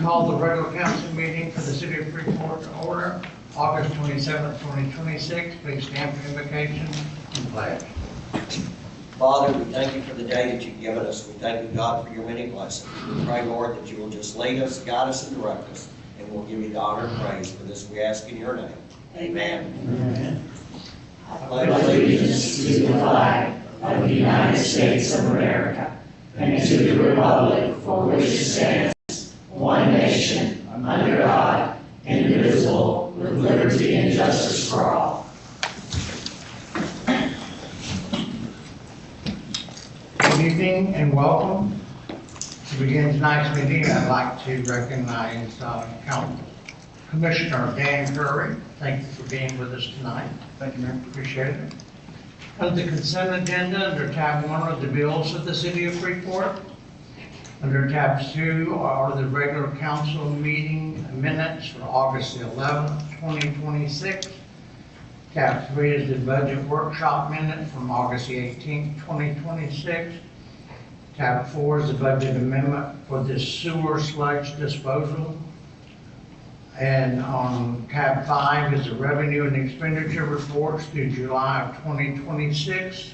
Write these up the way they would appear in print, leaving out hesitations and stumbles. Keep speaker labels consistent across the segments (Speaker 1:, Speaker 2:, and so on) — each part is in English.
Speaker 1: call the regular council meeting for the city of Freeport to order, August 27th, 2026. Please stand for invocation and pledge.
Speaker 2: Father, we thank you for the day that you've given us. We thank you, God, for your many blessings. We pray, Lord, that you will just lead us, guide us, and direct us, and we'll give you the honor and praise for this we ask in your name. Amen.
Speaker 1: Amen.
Speaker 2: I pledge allegiance
Speaker 3: to the flag of the United States of America and to the republic for which it stands, one nation, under God, indivisible, with liberty and justice for all.
Speaker 1: Good evening and welcome. To begin tonight's meeting, I'd like to recognize Commissioner Dan Curry. Thank you for being with us tonight.
Speaker 4: Thank you, Mayor.
Speaker 1: Appreciate it. Under the consent agenda, under tab 1 are the bills of the city of Freeport. Under tab 2 are the regular council meeting minutes for August 11th, 2026. Tab 3 is the budget workshop minute from August 18th, 2026. Tab 4 is the budget amendment for the sewer sludge disposal. And on tab 5 is the revenue and expenditure reports through July of 2026.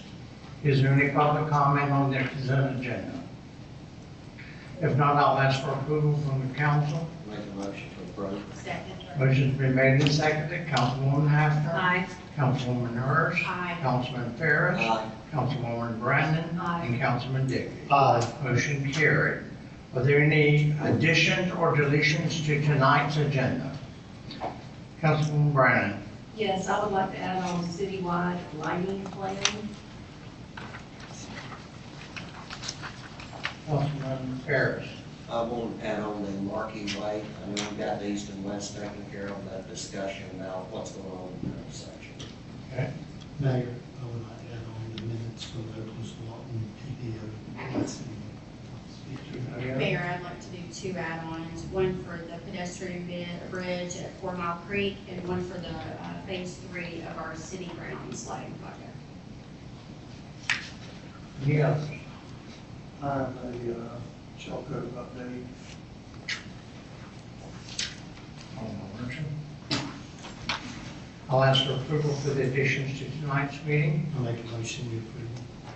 Speaker 1: Is there any public comment on the consent agenda? If not, I'll ask for approval from the council.
Speaker 2: Make a motion to approve.
Speaker 3: Second.
Speaker 1: Motion's been made and seconded. Councilwoman Hafner.
Speaker 3: Aye.
Speaker 1: Councilwoman Hirsch.
Speaker 3: Aye.
Speaker 1: Councilman Ferris.
Speaker 2: Aye.
Speaker 1: Councilwoman Brandon.
Speaker 3: Aye.
Speaker 1: And Councilman Digby.
Speaker 4: Aye.
Speaker 1: Motion carried. Are there any additions or deletions to tonight's agenda? Councilwoman Brandon.
Speaker 5: Yes, I would like to add on citywide lighting plan.
Speaker 1: Councilman Ferris.
Speaker 2: I want to add on the marquee light. I know we've got the east and west taken care of, that discussion about what's going on in that section.
Speaker 1: Okay.
Speaker 4: Mayor, I would like to add on the minutes from Oakland Lawton PPO. That's the
Speaker 6: Mayor, I'd like to do 2 add-ons, one for the pedestrian bridge at 4 Mile Creek and one for the phase 3 of our city grounds lighting project.
Speaker 1: Any others?
Speaker 4: I have a shell code update.
Speaker 1: On the motion. I'll ask for approval for the additions to tonight's meeting.
Speaker 4: I'll make a motion to approve.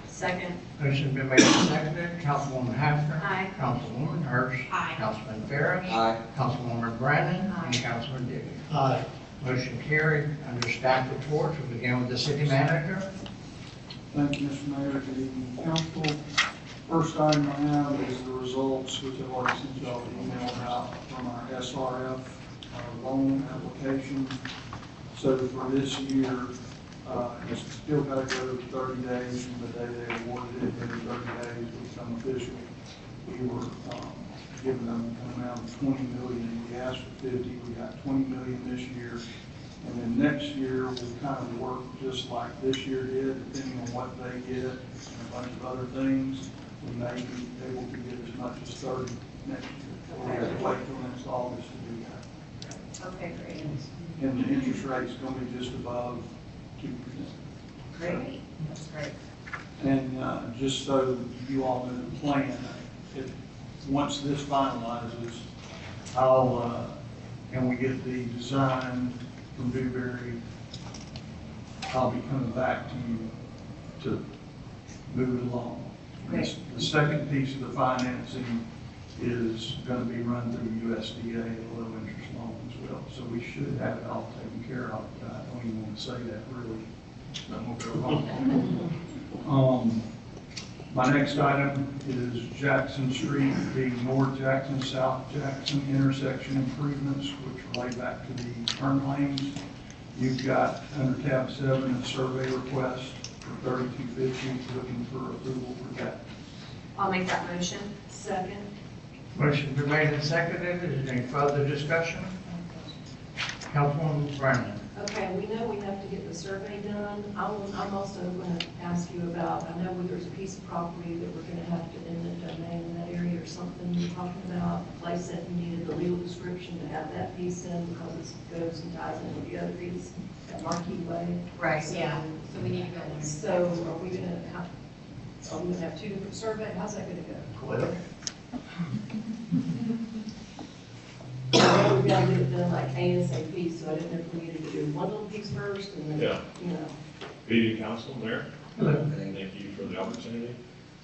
Speaker 5: Second.
Speaker 1: Motion been made and seconded. Councilwoman Hafner.
Speaker 6: Aye.
Speaker 1: Councilwoman Hirsch.
Speaker 6: Aye.
Speaker 1: Councilman Ferris.
Speaker 2: Aye.
Speaker 1: Councilwoman Brandon.
Speaker 6: Aye.
Speaker 1: And Councilman Digby.
Speaker 4: Aye.
Speaker 1: Motion carried. Under staff reports, we'll begin with the city manager.
Speaker 7: Thank you, Mr. Mayor. Good evening, council. First item I have is the results, which I've already sent y'all the email out from our SRF, our loan application. So for this year, it's still got to go 30 days from the day they awarded it, and 30 days will become official. We were giving them an amount of 20 million. We asked for 50. We got 20 million this year. And then next year, we'll kind of work just like this year did, depending on what they get and a bunch of other things. We may be able to get as much as 30 next year. We're going to wait till next August to do that.
Speaker 5: Okay, great.
Speaker 7: And the interest rate's going to be just above 2%.
Speaker 5: Great. That's great.
Speaker 7: And just so you all know the plan, once this finalizes, and we get the design from Dewberry, I'll be coming back to you to move it along.
Speaker 5: Great.
Speaker 7: The second piece of the financing is going to be run through USDA, a low interest loan as well. So we should have it all taken care of. But I don't even want to say that really. That won't go wrong. My next item is Jackson Street, the North Jackson, South Jackson intersection improvements, which relate back to the turn lanes. You've got under tab 7 a survey request for $32.50, looking for approval for that.
Speaker 5: I'll make that motion. Second.
Speaker 1: Motion been made and seconded. Is there any further discussion? Councilwoman Brandon.
Speaker 5: Okay, we know we have to get the survey done. I'm also going to ask you about, I know there's a piece of property that we're going to have to eminent domain in that area or something you're talking about, a place that you needed the legal description to have that piece in because it goes and ties in with the other piece at Marquee Way.
Speaker 6: Right,
Speaker 5: So-
Speaker 6: yeah, so we need to go there.
Speaker 5: So are we going to have 2 different surveys? How's that going to go?
Speaker 1: Well,
Speaker 5: like ASAP, so I didn't know if we needed to do one little piece first and then,
Speaker 8: Yeah.
Speaker 5: you know.
Speaker 8: Good evening, council, mayor.
Speaker 1: Hello.
Speaker 8: Thank you for the opportunity.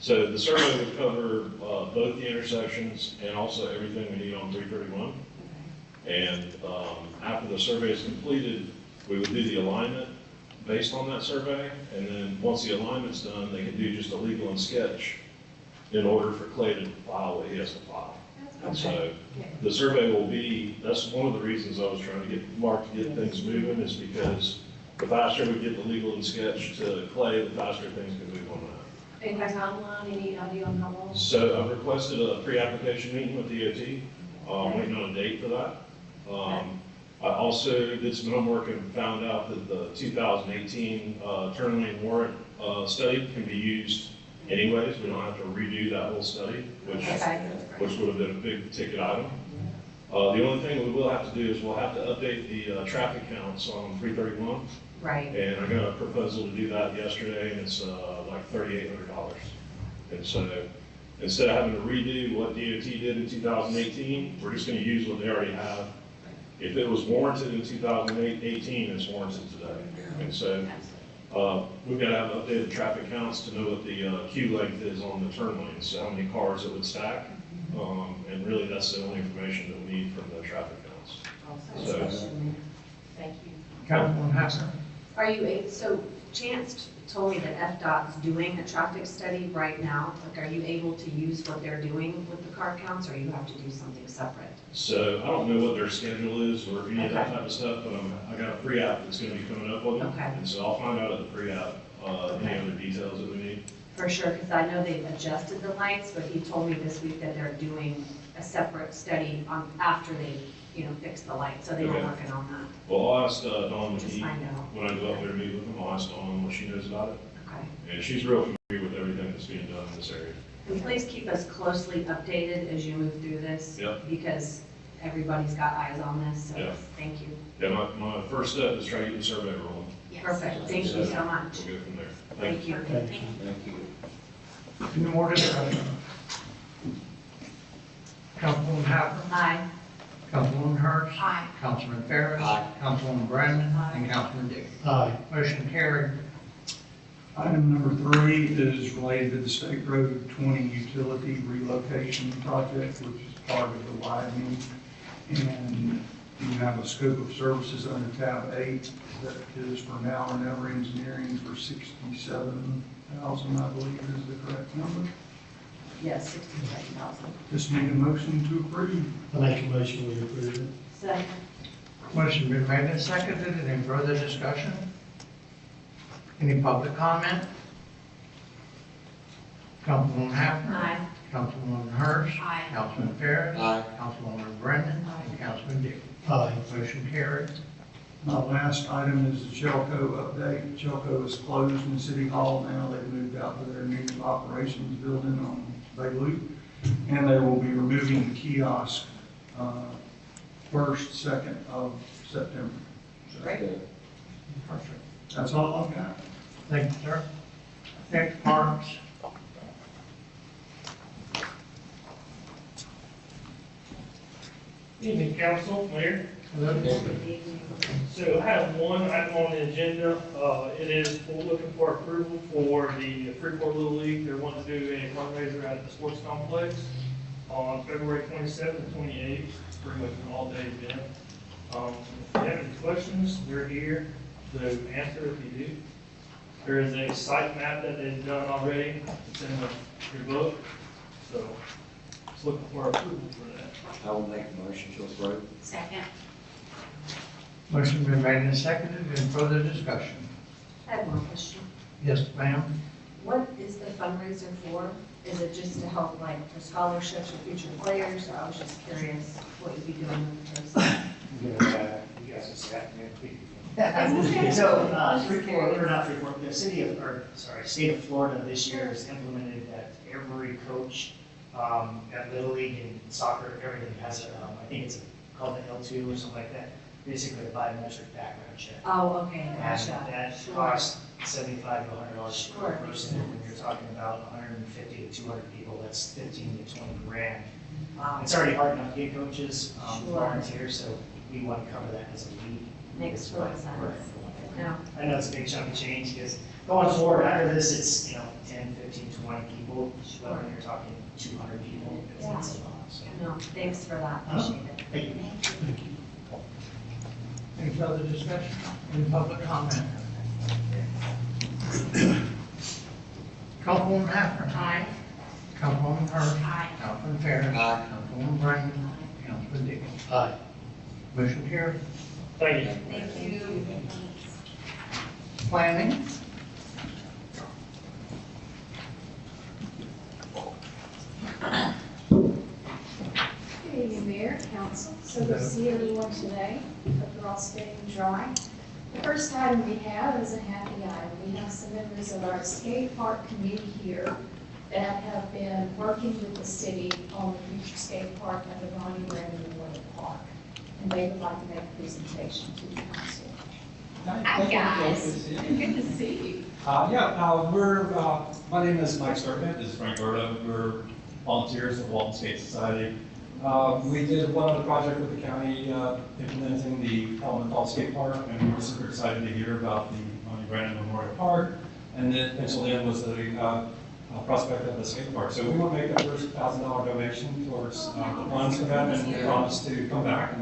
Speaker 8: So the survey would cover both the intersections and also everything we need on 331. And after the survey is completed, we would do the alignment based on that survey. And then once the alignment's done, they can do just a legal and sketch in order for Clay to file what he has to file. And so the survey will be, that's one of the reasons I was trying to get Mark to get things moving, is because the faster we get the legal and sketch to Clay, the faster things can move on that.
Speaker 5: And timeline, any idea on how long?
Speaker 8: So I've requested a pre-application meeting with DOT. Waiting on a date for that. I also did some homework and found out that the 2018 turn lane warrant study can be used anyways. We don't have to redo that whole study, which would have been a big ticket item. The only thing we will have to do is we'll have to update the traffic counts on 331.
Speaker 3: Right.
Speaker 8: And I got a proposal to do that yesterday, and it's like $3,800. And so instead of having to redo what DOT did in 2018, we're just going to use what they already have. If it was warranted in 2018, it's warranted today. And so we've got to have updated traffic counts to know what the queue length is on the turn lanes, so how many cars it would stack. And really, that's the only information that we need from the traffic counts. So,
Speaker 3: Thank you.
Speaker 1: Councilwoman Hassner.
Speaker 3: Are you, so Chance told me that FDOT's doing a traffic study right now. Like, are you able to use what they're doing with the car counts, or you have to do something separate?
Speaker 8: so I don't know what their schedule is or any of that type of stuff, but I got a pre-app that's going to be coming up with them.
Speaker 3: Okay.
Speaker 8: And so I'll find out at the pre-app any other details that we need.
Speaker 3: For sure, because I know they've adjusted the lights, but he told me this week that they're doing a separate study on, after they, fix the lights, so they were
Speaker 8: Okay.
Speaker 3: working on that.
Speaker 8: Well, I'll ask Dawn when
Speaker 3: Just find out.
Speaker 8: when I go up there to meet with them, I'll ask Dawn what she knows about it.
Speaker 3: Okay.
Speaker 8: And she's real familiar with everything that's being done in this area.
Speaker 3: And please keep us closely updated as you move through this.
Speaker 8: Yep.
Speaker 3: Because everybody's got eyes on this, so
Speaker 8: Yeah.
Speaker 3: thank you.
Speaker 8: Yeah, my first step is try to get the survey rolling.
Speaker 6: Yes.
Speaker 3: Perfect, thank you so much.
Speaker 8: We'll go from there.
Speaker 3: Thank you.
Speaker 4: Thank you.
Speaker 2: Thank you.
Speaker 1: Any more discussion? Councilwoman Hassner.
Speaker 3: Aye.
Speaker 1: Councilwoman Hurst.
Speaker 6: Aye.
Speaker 1: Councilman Ferris.
Speaker 2: Aye.
Speaker 1: Councilwoman Brandon.
Speaker 3: Aye.
Speaker 1: And Councilman Dick.
Speaker 4: Aye.
Speaker 1: Motion carried.
Speaker 7: Item number 3 is related to the State Road 20 utility relocation project, which is part of the widening. And you have a scope of services under tab 8 that is for Now or Never Engineering for $67,000, I believe is the correct number.
Speaker 3: Yes, 67,000.
Speaker 7: Just need a motion to approve.
Speaker 4: I make a motion we approve it.
Speaker 3: Second.
Speaker 1: Motion been made and seconded. Any further discussion? Any public comment? Councilwoman Hassner.
Speaker 3: Aye.
Speaker 1: Councilwoman Hurst.
Speaker 6: Aye.
Speaker 1: Councilman Ferris.
Speaker 2: Aye.
Speaker 1: Councilwoman Brennan.
Speaker 3: Aye.
Speaker 1: And Councilman Dick.
Speaker 4: Aye.
Speaker 1: Motion carried.
Speaker 7: My last item is the Chelco update. Chelco is closed in City Hall now. They've moved out to their new operations building on Bay Loop. And they will be removing the kiosk 1st, 2nd of September. So
Speaker 3: Great.
Speaker 1: Perfect.
Speaker 7: that's all I've got.
Speaker 1: Thank you, sir. Next, Parks.
Speaker 9: Evening, council, mayor.
Speaker 1: Hello.
Speaker 9: So I have one item on the agenda. It is looking for approval for the Freeport Little League. They're wanting to do a fundraiser at the sports complex on February 27th and 28th. It's pretty much an all-day event. If you have any questions, they're here to answer if you do. There is a site map that they've done already. It's in your book. So just looking for approval for that.
Speaker 2: I will make a motion to approve.
Speaker 6: Second.
Speaker 1: Motion been made and seconded. Any further discussion?
Speaker 3: I have one question.
Speaker 1: Yes, ma'am.
Speaker 3: What is the fundraiser for? Is it just to help, like, for scholarships or future players? Or I was just curious what you'd be doing with the
Speaker 10: You guys just have to So, Freeport, or not Freeport, the state of Florida this year has implemented that every coach at Little League and soccer, everything has a, I think it's called the L2 or something like that, basically a biometric background check.
Speaker 3: Oh, okay,
Speaker 10: And
Speaker 3: gotcha.
Speaker 10: that
Speaker 3: Sure.
Speaker 10: costs $75 to $100 per
Speaker 3: Sure.
Speaker 10: person. And when you're talking about 150 to 200 people, that's 15 to 20 grand.
Speaker 3: Wow.
Speaker 10: It's already hard enough to get coaches,
Speaker 3: Sure.
Speaker 10: volunteers, so we want to cover that as a week.
Speaker 5: Makes total sense. Yeah.
Speaker 10: I know it's a big chunk of change, because going forward after this, it's, 10, 15, 20 people, but when you're talking 200 people, it's a lot, so.
Speaker 5: No, thanks for that, appreciate it.
Speaker 10: Thank you.
Speaker 1: Any further discussion? Any public comment? Councilwoman Hafner.
Speaker 6: Aye.
Speaker 1: Councilwoman Hurst.
Speaker 6: Aye.
Speaker 1: Councilman Ferris.
Speaker 2: Aye.
Speaker 1: Councilwoman Brennan. Councilman Dickens.
Speaker 4: Aye.
Speaker 1: Motion carried.
Speaker 9: Thank you.
Speaker 6: Thank you.
Speaker 1: Planning.
Speaker 11: Good evening, Mayor, Council. So good to see everyone today. Hope you're all staying dry. The first item we have is a happy item. We have some members of our skate park committee here that have been working with the city on the future skate park at the Ronnie Brandon Memorial Park. And they would like to make a presentation to the council.
Speaker 6: Hi, guys. Good to see you.
Speaker 12: My name is Mike Starkman, this is Frank Berta, we're volunteers of Walton Skate Society. We did one other project with the county implementing the element called skate park, and we were super excited to hear about the Ronnie Brandon Memorial Park, and then penciled in was the prospect of the skate park. So we want to make a first $1,000 donation towards the funds for that, and we promise to come back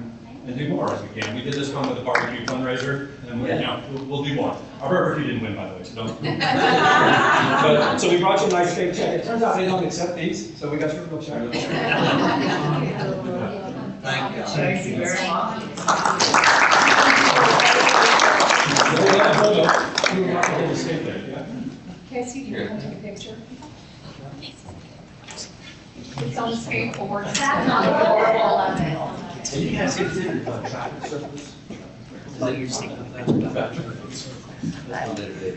Speaker 12: and do more as we can. We did this one with a barbecue fundraiser, and we'll do more. Our barbecue didn't win, by the way, so don't. But, so we brought you a nice big check. It turns out they don't accept these, so we got your real check.
Speaker 2: Thank you.
Speaker 1: Thank you very much.
Speaker 12: We were not able to skate there, yeah.
Speaker 11: Casey, do you want to take a picture?
Speaker 6: It's on the skateboard. That's not adorable, I love it.
Speaker 12: And you guys consider traffic circles? Is that your secret?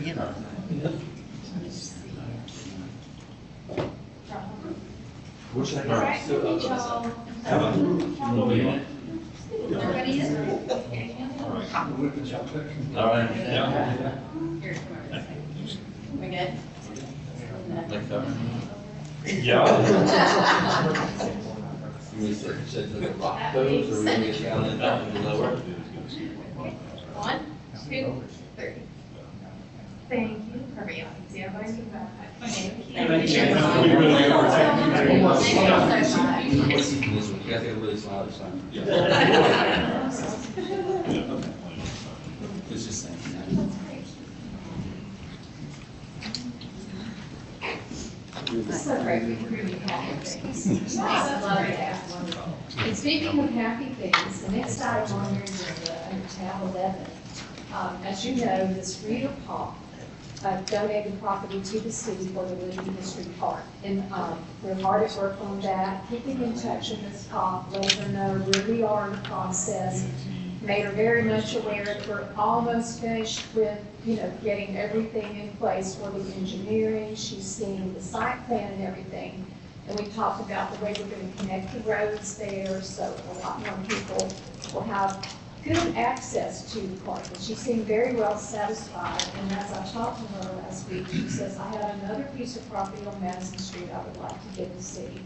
Speaker 1: You know.
Speaker 12: What's that?
Speaker 11: All right, good job.
Speaker 6: Everybody is?
Speaker 12: All right.
Speaker 6: Here, come over. We good?
Speaker 12: Yeah.
Speaker 6: One, two, three.
Speaker 11: Thank you.
Speaker 6: Perfect. Yeah, see everybody get back.
Speaker 12: Thank you. We really are. Thank you.
Speaker 6: You guys
Speaker 13: really smile this time. It's just saying.
Speaker 11: Celebrate with really happy things. I love it. And speaking of happy things, the next item on your agenda, under tab 11, as you know, this Rita Paul donated property to the city for the Living History Park. And we're hard at work on that, keeping in touch with Ms. Kopp, letting her know where we are in the process. Made her very much aware that we're almost finished with, getting everything in place for the engineering. She's seen the site plan and everything. And we talked about the way we're going to connect the roads there, so a lot more people will have good access to the park. And she seemed very well satisfied. And as I talked to her last week, she says, I have another piece of property on Madison Street I would like to give the city.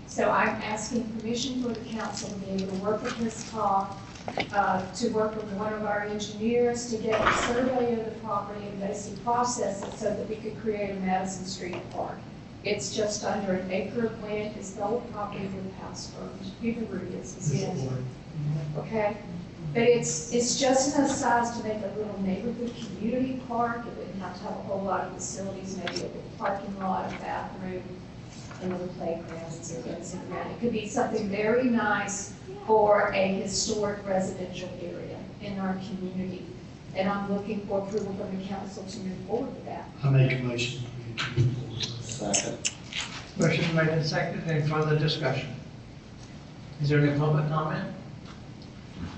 Speaker 11: So I'm asking permission for the council to be able to work with Ms. Kopp, to work with one of our engineers to get a survey of the property and basically process it so that we could create a Madison Street Park. It's just under an acre of land. It's the old property of the past firms. Peter's is in. Okay? But it's just enough size to make a little neighborhood community park. It wouldn't have to have a whole lot of facilities, maybe a little parking lot, a bathroom, another playground, and some things around. It could be something very nice for a historic residential area in our community. And I'm looking for approval from the council to move forward with that.
Speaker 4: I make a motion for you to move forward.
Speaker 2: Second.
Speaker 1: Motion made and seconded. Any further discussion? Is there any public comment?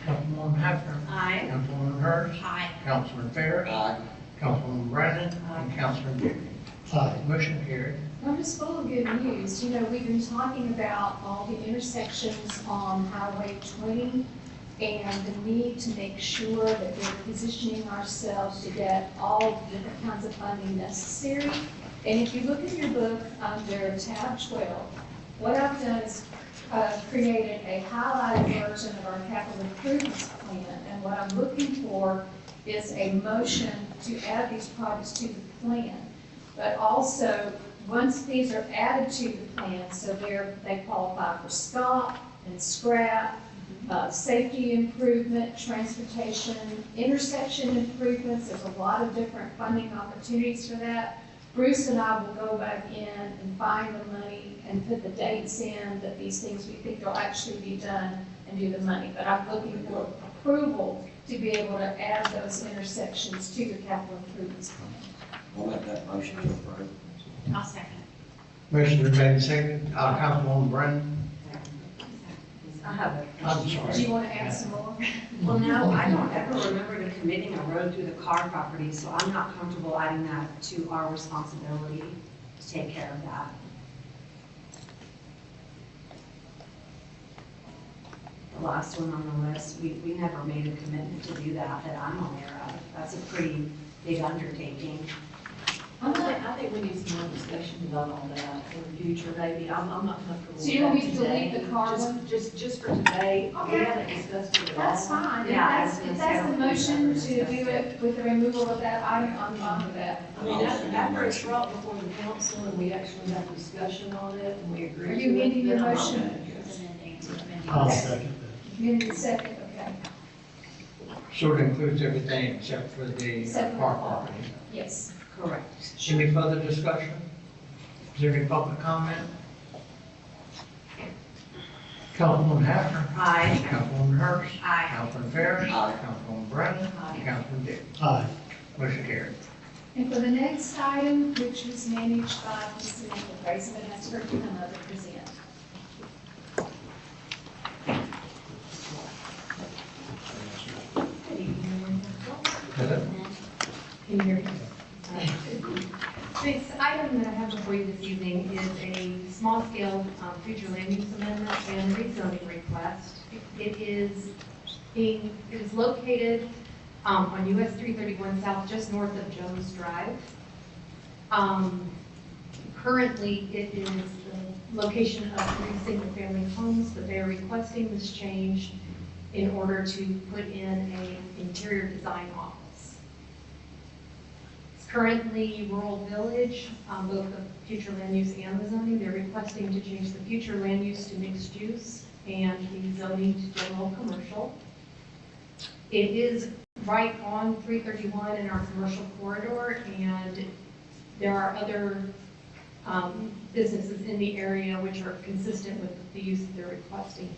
Speaker 1: Councilwoman Hafner.
Speaker 6: Aye.
Speaker 1: Councilwoman Hurst.
Speaker 6: Aye.
Speaker 1: Councilman Ferris.
Speaker 2: Aye.
Speaker 1: Councilwoman Brennan. And Councilman Dickens.
Speaker 4: Aye.
Speaker 1: Motion carried.
Speaker 11: I'm just full of good news. We've been talking about all the intersections on Highway 20 and the need to make sure that we're positioning ourselves to get all the different kinds of funding necessary. And if you look at your book under tab 12, what I've done is create created a highlighted version of our capital improvements plan, and what I'm looking for is a motion to add these projects to the plan. But also, once these are added to the plan, so they qualify for SCOP and SCRAP, safety improvement, transportation, intersection improvements, there's a lot of different funding opportunities for that. Bruce and I will go back in and find the money and put the dates in that these things we think will actually be done and do the money. But I'm looking for approval to be able to add those intersections to the capital improvements plan.
Speaker 2: I'll make that motion to approve.
Speaker 6: I'll second.
Speaker 1: Motion been made and seconded. Councilwoman Brennan?
Speaker 13: I have a
Speaker 1: I'm
Speaker 11: Do
Speaker 1: sorry.
Speaker 11: you want to add some more?
Speaker 13: Well, no, I don't ever remember the committing a road through the Carr property, so I'm not comfortable adding that to our responsibility to take care of that. The last one on the list, we never made a commitment to do that I'm aware of. That's a pretty big undertaking.
Speaker 5: I think we need some more discussion about all that in the future, maybe. I'm not comfortable
Speaker 11: So
Speaker 5: with
Speaker 11: you want
Speaker 5: that
Speaker 11: me to
Speaker 5: today.
Speaker 11: delete the car
Speaker 5: Just-
Speaker 11: one?
Speaker 5: Just for today. We
Speaker 11: Okay.
Speaker 5: haven't discussed it at all.
Speaker 11: That's fine.
Speaker 13: Yeah,
Speaker 11: If that's the motion to do it with the removal of that item, I'm fine with that.
Speaker 5: I mean, after it's brought before the council and we actually have discussion on it and we agree to
Speaker 11: Are
Speaker 5: it.
Speaker 11: you amending your
Speaker 5: then I'm
Speaker 11: motion?
Speaker 5: okay.
Speaker 4: I'll
Speaker 11: Okay.
Speaker 4: second that.
Speaker 11: You need a second, okay.
Speaker 1: So it includes everything except for the
Speaker 11: Except for
Speaker 1: park
Speaker 11: the park.
Speaker 1: property.
Speaker 11: Yes.
Speaker 13: Correct.
Speaker 1: Any further discussion? Is there any public comment? Councilwoman Hatcher?
Speaker 13: Aye.
Speaker 1: Councilwoman Hurst?
Speaker 13: Aye.
Speaker 1: Councilman Ferris?
Speaker 2: Aye.
Speaker 1: Councilwoman Brennan?
Speaker 5: Aye.
Speaker 1: Councilman Dick?
Speaker 4: Aye.
Speaker 1: Motion carried.
Speaker 11: And for the next item, which was managed by Ms. Samantha Grace, I'm going to ask her to come up and present.
Speaker 1: Hello?
Speaker 14: Can you hear me? This item that I have before you this evening is a small-scale future land use amendment and rezoning request. It is located on US 331 South, just north of Jones Drive. Currently, it is the location of 3 single-family homes, but they are requesting this change in order to put in an interior design office. It's currently rural village, both the future land use and the zoning. They're requesting to change the future land use to mixed use and the zoning to general commercial. It is right on 331 in our commercial corridor, and there are other businesses in the area which are consistent with the use that they're requesting.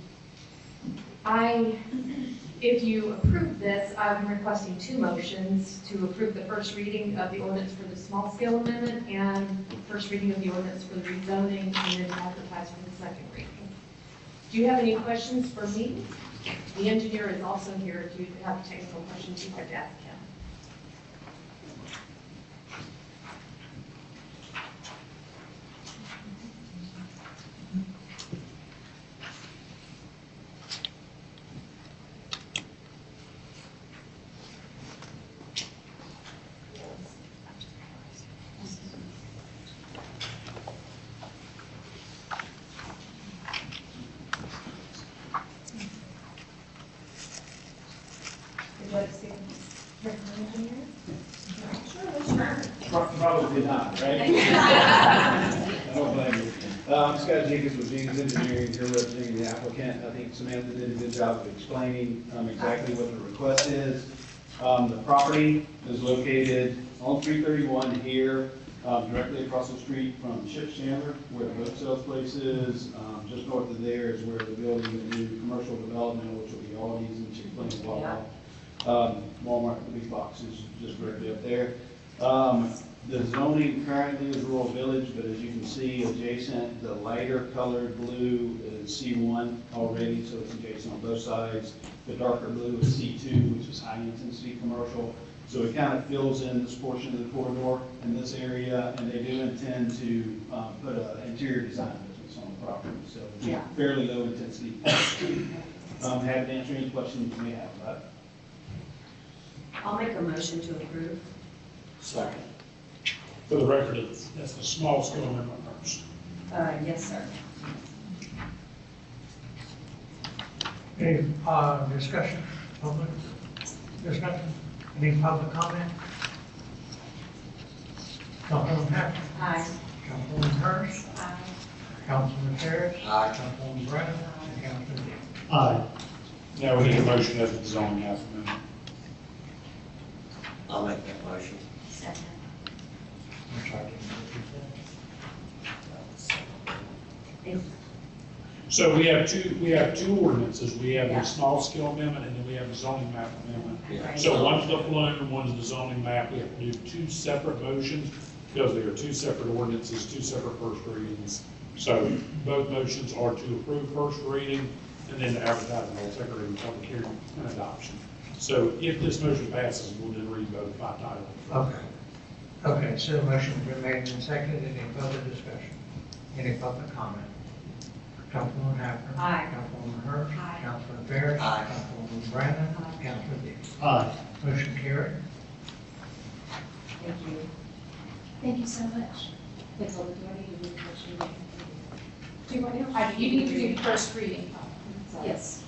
Speaker 14: If you approve this, I'm requesting 2 motions to approve the first reading of the ordinance for the small scale amendment and first reading of the ordinance for the rezoning, and then advertise for the second reading. Do you have any questions for me? The engineer is also here if you have technical questions you could ask him. Would you like to speak with the engineer?
Speaker 15: Probably not, right? I don't blame you. I'm Scott Jenkins with Jenkins Engineering, here representing the applicant. I think Samantha did a good job of explaining exactly what the request is. The property is located on 331 here, directly across the street from Chip Chandler, where the boat sales place is. Just north of there is where the building, the new commercial development, which will be Aldi's and Chick-fil-A and Wawa. Walmart, the big box is just directly up there. The zoning currently is rural village, but as you can see adjacent, the lighter colored blue is C1 already, so it's adjacent on both sides. The darker blue is C2, which is high intensity commercial. So it kind of fills in this portion of the corridor in this area, and they do intend to put an interior design business on the property, so
Speaker 13: Yeah.
Speaker 15: fairly low intensity. Happy to answer any questions you may have about it.
Speaker 13: I'll make a motion to approve.
Speaker 2: Second.
Speaker 16: For the record, that's the small scale amendment first.
Speaker 13: Yes, sir.
Speaker 1: Any, discussion, public discussion, any public comment? Councilwoman Hackett.
Speaker 13: Aye.
Speaker 1: Councilwoman Hurst.
Speaker 11: Aye.
Speaker 1: Councilman Harris.
Speaker 2: Aye.
Speaker 1: Councilwoman Brennan. And Councilman Dean.
Speaker 16: Aye. Now we need a motion as a zoning map amendment.
Speaker 2: I'll make that motion.
Speaker 13: Second.
Speaker 1: I'm sorry.
Speaker 16: So we have two ordinances. We have the small scale amendment and then we have the zoning map amendment.
Speaker 2: Yeah.
Speaker 16: So one's the balloon, one's the zoning map. We have to do two separate motions because they are two separate ordinances, two separate first readings. So both motions are to approve first reading and then to advertise and hold second reading, public hearing, and adoption. So if this motion passes, we'll then read both by title.
Speaker 1: Okay. Okay, so the motion's been made and seconded. Any further discussion? Any public comment? Councilwoman Hackett.
Speaker 13: Aye.
Speaker 1: Councilwoman Hurst.
Speaker 13: Aye.
Speaker 1: Councilman Ferris.
Speaker 2: Aye.
Speaker 1: Councilwoman Brennan.
Speaker 13: Aye.
Speaker 1: Councilman Dean.
Speaker 16: Aye.
Speaker 1: Motion carried.
Speaker 13: Thank you.
Speaker 11: Thank you so much.
Speaker 13: Wait, so do I need to do the first reading?
Speaker 11: Do you want you need to do the first reading. Yes.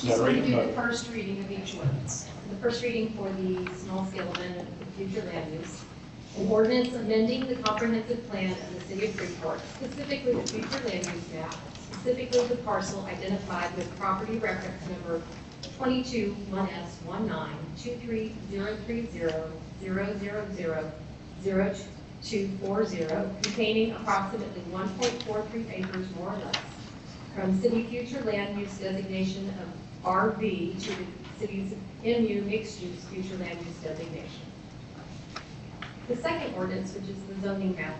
Speaker 11: She's going to do the first reading of each ordinance. The first reading for the small scale amendment of the future land use. An ordinance amending the comprehensive plan of the city of Freeport, specifically the future land use map, specifically the parcel identified with property reference number 22-1S19-23000000240, containing approximately 1.43 acres more or less, from city future land use designation of RV to the city's MU mixed use future land use designation. The second ordinance, which is the zoning map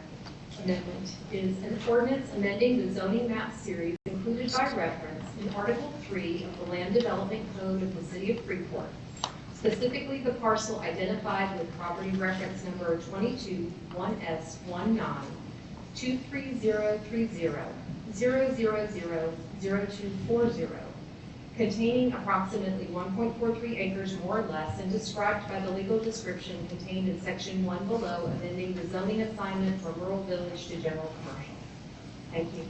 Speaker 11: amendment, is an ordinance amending the zoning map series included by reference in Article 3 of the Land Development Code of the City of Freeport, specifically the parcel identified with property reference number 22-1S19-2303000000240, containing approximately 1.43 acres more or less and described by the legal description contained in section 1 below, amending the zoning assignment from rural village to general commercial. Thank you.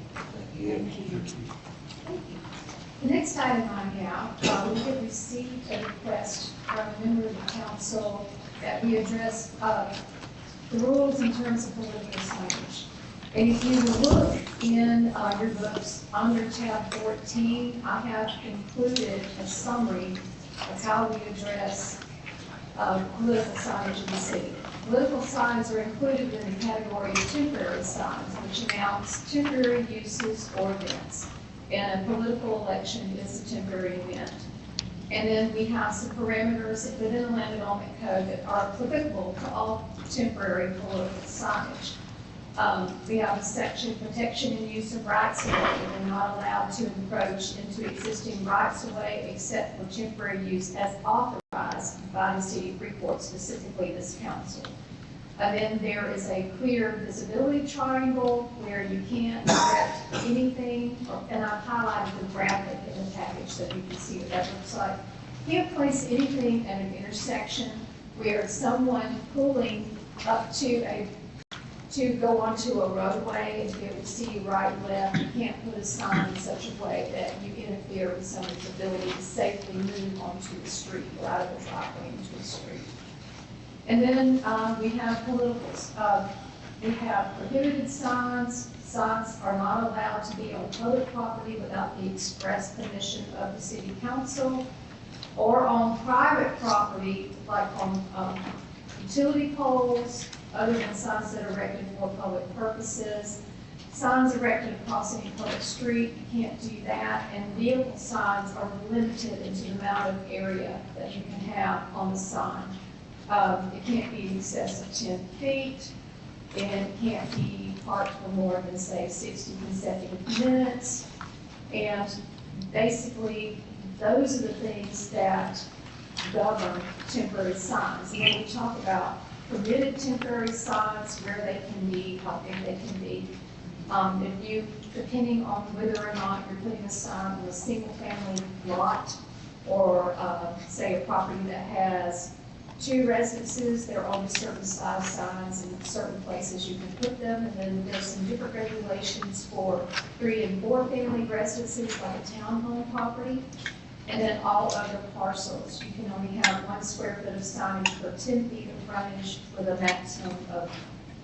Speaker 2: Thank you.
Speaker 11: The next item I have, we have received a request from a member of the council that we address the rules in terms of political signage. And if you look in your books under tab 14, I have included a summary of how we address political signage in the city. Political signs are included in the category of temporary signs, which announce temporary uses or events. And a political election is a temporary event. And then we have some parameters within the Land Development Code that are applicable to all temporary political signage. We have a section, protection and use of rights of way. They're not allowed to encroach into existing rights of way except for temporary use as authorized by the city of Freeport, specifically this council. And then there is a clear visibility triangle where you can't direct anything, and I've highlighted the graphic in the package that you can see what that looks like. You can't place anything at an intersection where someone pulling up to go onto a roadway and be able to see right, left. You can't put a sign in such a way that you interfere with someone's ability to safely move onto the street or out of the driveway into the street. And then we have politicals. We have prohibited signs. Signs are not allowed to be on public property without the express permission of the city council, or on private property, like on utility poles, other than signs that are erected for public purposes. Signs erected across any public street, you can't do that. And vehicle signs are limited into the amount of area that you can have on the sign. It can't be in excess of 10 feet, and it can't be parked for more than, say, 60 consecutive minutes. And basically, those are the things that govern temporary signs. And when we talk about permitted temporary signs, where they can be, how big they can be. If you, depending on whether or not you're putting a sign on a single family lot, or say a property that has 2 residences, there are only certain size signs and certain places you can put them. And then there's some different regulations for 3 and 4 family residences, like a townhome property. And then all other parcels, you can only have 1 square foot of signage per 10 feet of frontage with a maximum of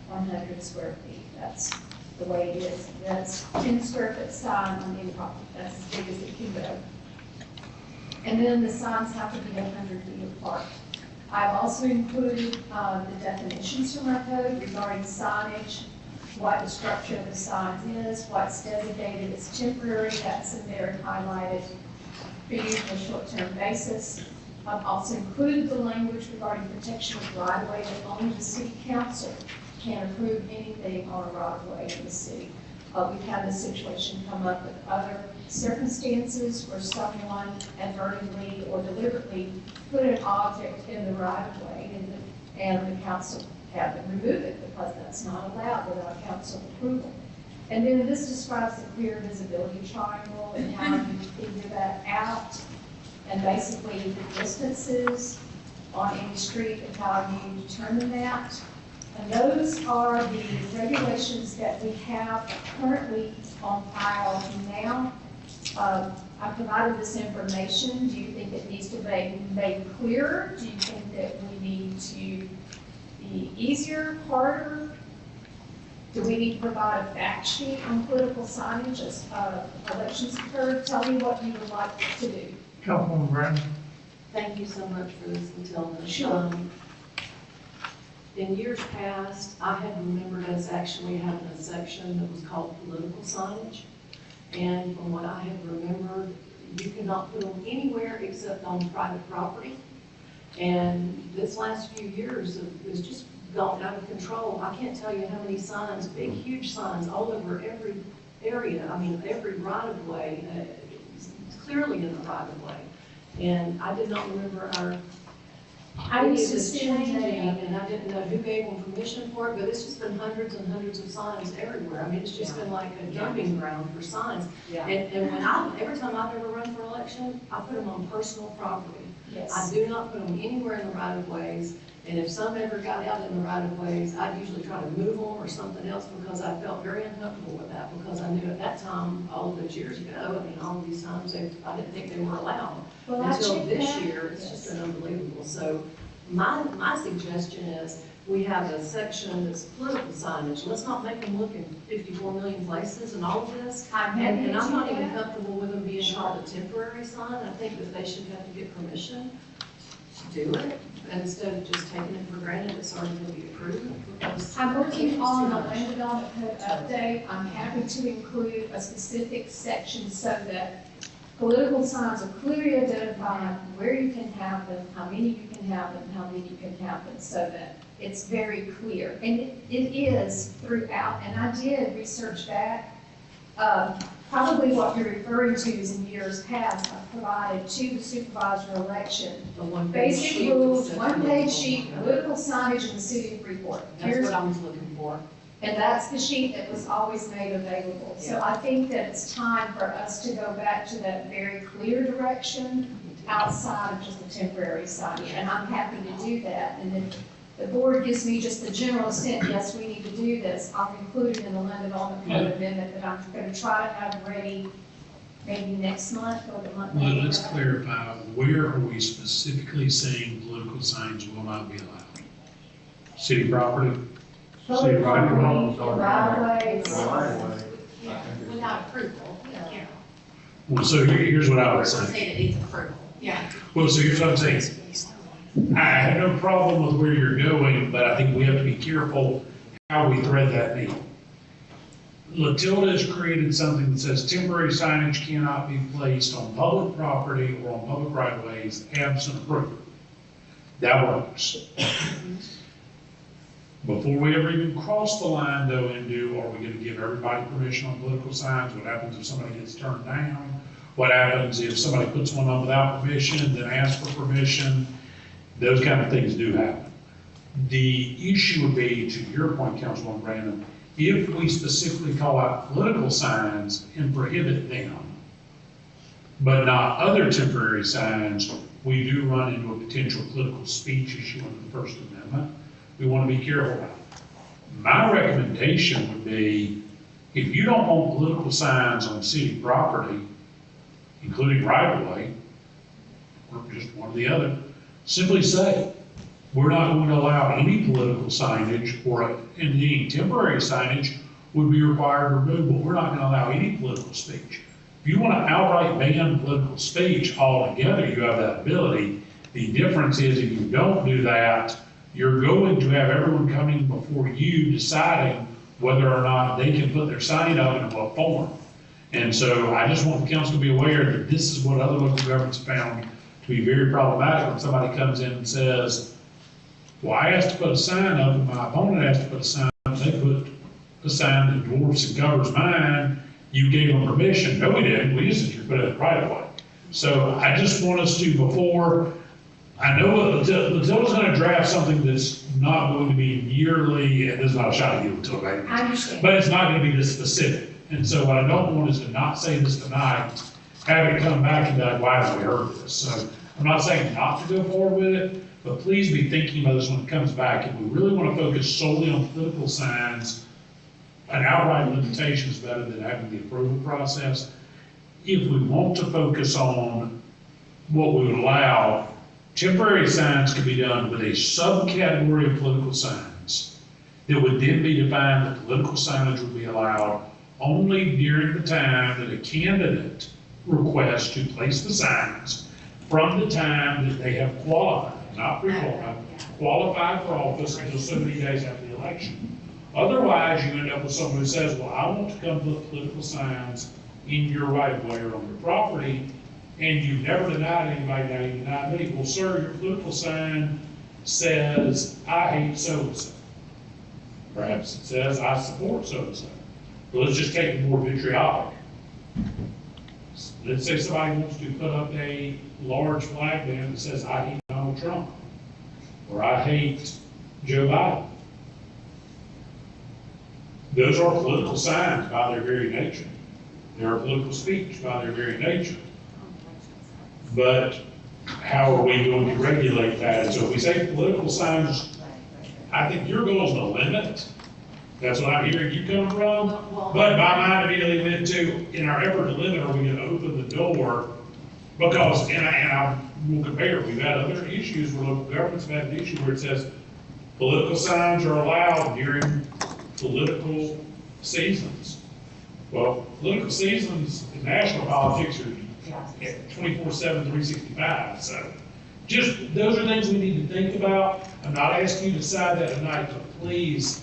Speaker 11: 100 square feet. That's the way it is. That's 10 square foot sign on any property. That's as big as it can go. And then the signs have to be 100 feet apart. I've also included the definitions from our code regarding signage, what the structure of the signs is, what's designated as temporary, that's in there and highlighted for use on a short-term basis. I've also included the language regarding protection of right-of-way that only the city council can approve anything on a right-of-way in the city. We've had this situation come up with other circumstances where someone inadvertently or deliberately put an object in the right-of-way and the council had them remove it because that's not allowed without council approval. And then this describes the clear visibility triangle and how you figure that out, and basically the distances on any street and how you determine that. And those are the regulations that we have currently on file now. I provided this information. Do you think it needs to be made clearer? Do you think that we need to be easier, harder? Do we need to provide a fact sheet on political signage as elections occur? Tell me what you would like to do.
Speaker 1: Councilwoman Brown?
Speaker 5: Thank you so much for this until then.
Speaker 11: Sure.
Speaker 5: In years past, I had remembered us actually having a section that was called political signage. And from what I have remembered, you cannot put them anywhere except on private property. And this last few years, it's just gone out of control. I can't tell you how many signs, big, huge signs all over every area. I mean, every right-of-way, clearly in the right-of-way. And I did not remember our
Speaker 11: I used to
Speaker 5: is
Speaker 11: send
Speaker 5: changing, and I didn't know who gave them permission for it, but it's just been hundreds and hundreds of signs everywhere. I mean, it's just been like a dumping ground for signs.
Speaker 11: Yeah.
Speaker 5: And when every time I've ever run for election, I put them on personal property.
Speaker 11: Yes.
Speaker 5: I do not put them anywhere in the right of ways, and if some ever got out in the right of ways, I'd usually try to move them or something else because I felt very uncomfortable with that, because I knew at that time, all of those years ago, I mean, all of these times, I didn't think they were allowed.
Speaker 11: Well, I
Speaker 5: Until
Speaker 11: checked
Speaker 5: this
Speaker 11: that.
Speaker 5: year, it's
Speaker 11: Yes.
Speaker 5: just been unbelievable. So my suggestion is we have a section that's political signage. Let's not make them look in 54 million places and all of this. And I'm not even comfortable with them being called a temporary sign. I think that they should have to get permission to do it instead of just taking it for granted it's already going to be approved. because
Speaker 11: I'm working
Speaker 5: it's
Speaker 11: on
Speaker 5: too
Speaker 11: a
Speaker 5: much.
Speaker 11: land development code update. I'm happy to include a specific section so that political signs are clearly identified, where you can have them, how many you can have them, how many you can have them, so that it's very clear. And it is throughout, and I did research back. Probably what you're referring to is in years past, I provided to the supervisor election
Speaker 5: The one-page
Speaker 11: basic
Speaker 5: sheet
Speaker 11: rules,
Speaker 5: that says
Speaker 11: one-page
Speaker 5: political.
Speaker 11: sheet, political signage in the city of Freeport.
Speaker 5: That's
Speaker 11: Here's-
Speaker 5: what I was looking for.
Speaker 11: And that's the sheet that was always made available. So I think that it's time for us to go back to that very clear direction outside of just a temporary signage. And I'm happy to do that. And if the board gives me just the general assent, yes, we need to do this, I'll include it in the land development code amendment that I'm going to try to have ready maybe next month or the month
Speaker 16: Well,
Speaker 11: after.
Speaker 16: let's clarify, where are we specifically saying political signs will not be allowed? City property? City right of way?
Speaker 11: Right-of-ways.
Speaker 6: Without approval, yeah.
Speaker 16: Well, so here's what I would
Speaker 6: Or
Speaker 16: say.
Speaker 6: say it needs approval, yeah.
Speaker 16: Well, so here's what I'm saying. I have no problem with where you're going, but I think we have to be careful how we thread that needle. Latilda has created something that says temporary signage cannot be placed on public property or on public right of ways absent approval. That works. Before we ever even cross the line though into, are we gonna give everybody permission on political signs? What happens if somebody gets turned down? What happens if somebody puts one on without permission, then asks for permission? Those kind of things do happen. The issue would be, to your point, Councilwoman Brandon, if we specifically call out political signs and prohibit them, but not other temporary signs, we do run into a potential political speech issue under the First Amendment. We want to be careful about it. My recommendation would be, if you don't want political signs on city property, including right-of-way, or just one or the other, simply say, we're not going to allow any political signage, or any temporary signage would be required to remove, but we're not going to allow any political speech. If you want to outright ban political speech altogether, you have that ability. The difference is, if you don't do that, you're going to have everyone coming before you deciding whether or not they can put their sign up in what form. And so I just want the council to be aware that this is what other local governments found to be very problematic when somebody comes in and says, well, I asked to put a sign up and my opponent asked to put a sign up, they put a sign that dwarfs and covers mine, you gave them permission. No, we didn't, we just said you put it right away. So I just want us to, before, I know Matilda's gonna draft something that's not going to be yearly, and there's not a shot at you, Matilda,
Speaker 11: I understand.
Speaker 16: but it's not gonna be this specific. And so what I don't want is to not say this tonight, have it come back and be like, why haven't we heard this? So I'm not saying not to go forward with it, but please be thinking about this when it comes back. If we really want to focus solely on political signs, an outright limitation is better than having the approval process. If we want to focus on what we would allow, temporary signs can be done with a subcategory of political signs that would then be defined that political signage would be allowed only during the time that a candidate requests to place the signs from the time that they have qualified, not pre-qualified, qualified for office until so many days after the election. Otherwise, you end up with someone who says, well, I want to come put political signs in your right of way or on your property, and you've never denied anybody, now you deny me. Well, sir, your political sign says, I hate so-and-so. Perhaps it says, I support so-and-so. But let's just take it more vitriolic. Let's say somebody wants to put up a large flag band that says, I hate Donald Trump, or I hate Joe Biden. Those are political signs by their very nature. They are political speech by their very nature. But how are we going to regulate that? And so if we say political signs, I think your goal is to limit. That's what I'm hearing you come from. But my mind immediately went to, in our effort to limit, are we going to open the door? Because, and I will compare, we've had other issues where local governments have had an issue where it says political signs are allowed during political seasons. Well, political seasons in national politics are 24/7, 365. So just, those are things we need to think about. I'm not asking you to decide that tonight, but please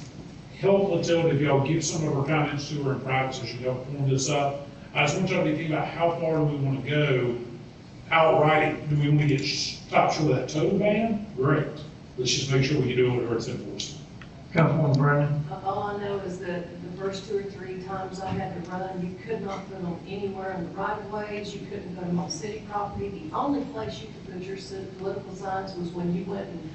Speaker 16: help Matilda if y'all give some of her comments to her in private so she can help form this up. I just want y'all to be thinking about how far do we want to go outright. Do we want to get stop short of that total ban? Great. Let's just make sure we can do it or it's enforced.
Speaker 1: Councilwoman Brennan?
Speaker 5: All I know is that the first 2 or 3 times I had to run, you could not put them anywhere in the right of ways, you couldn't put them on city property. The only place you could put your political signs was when you went and,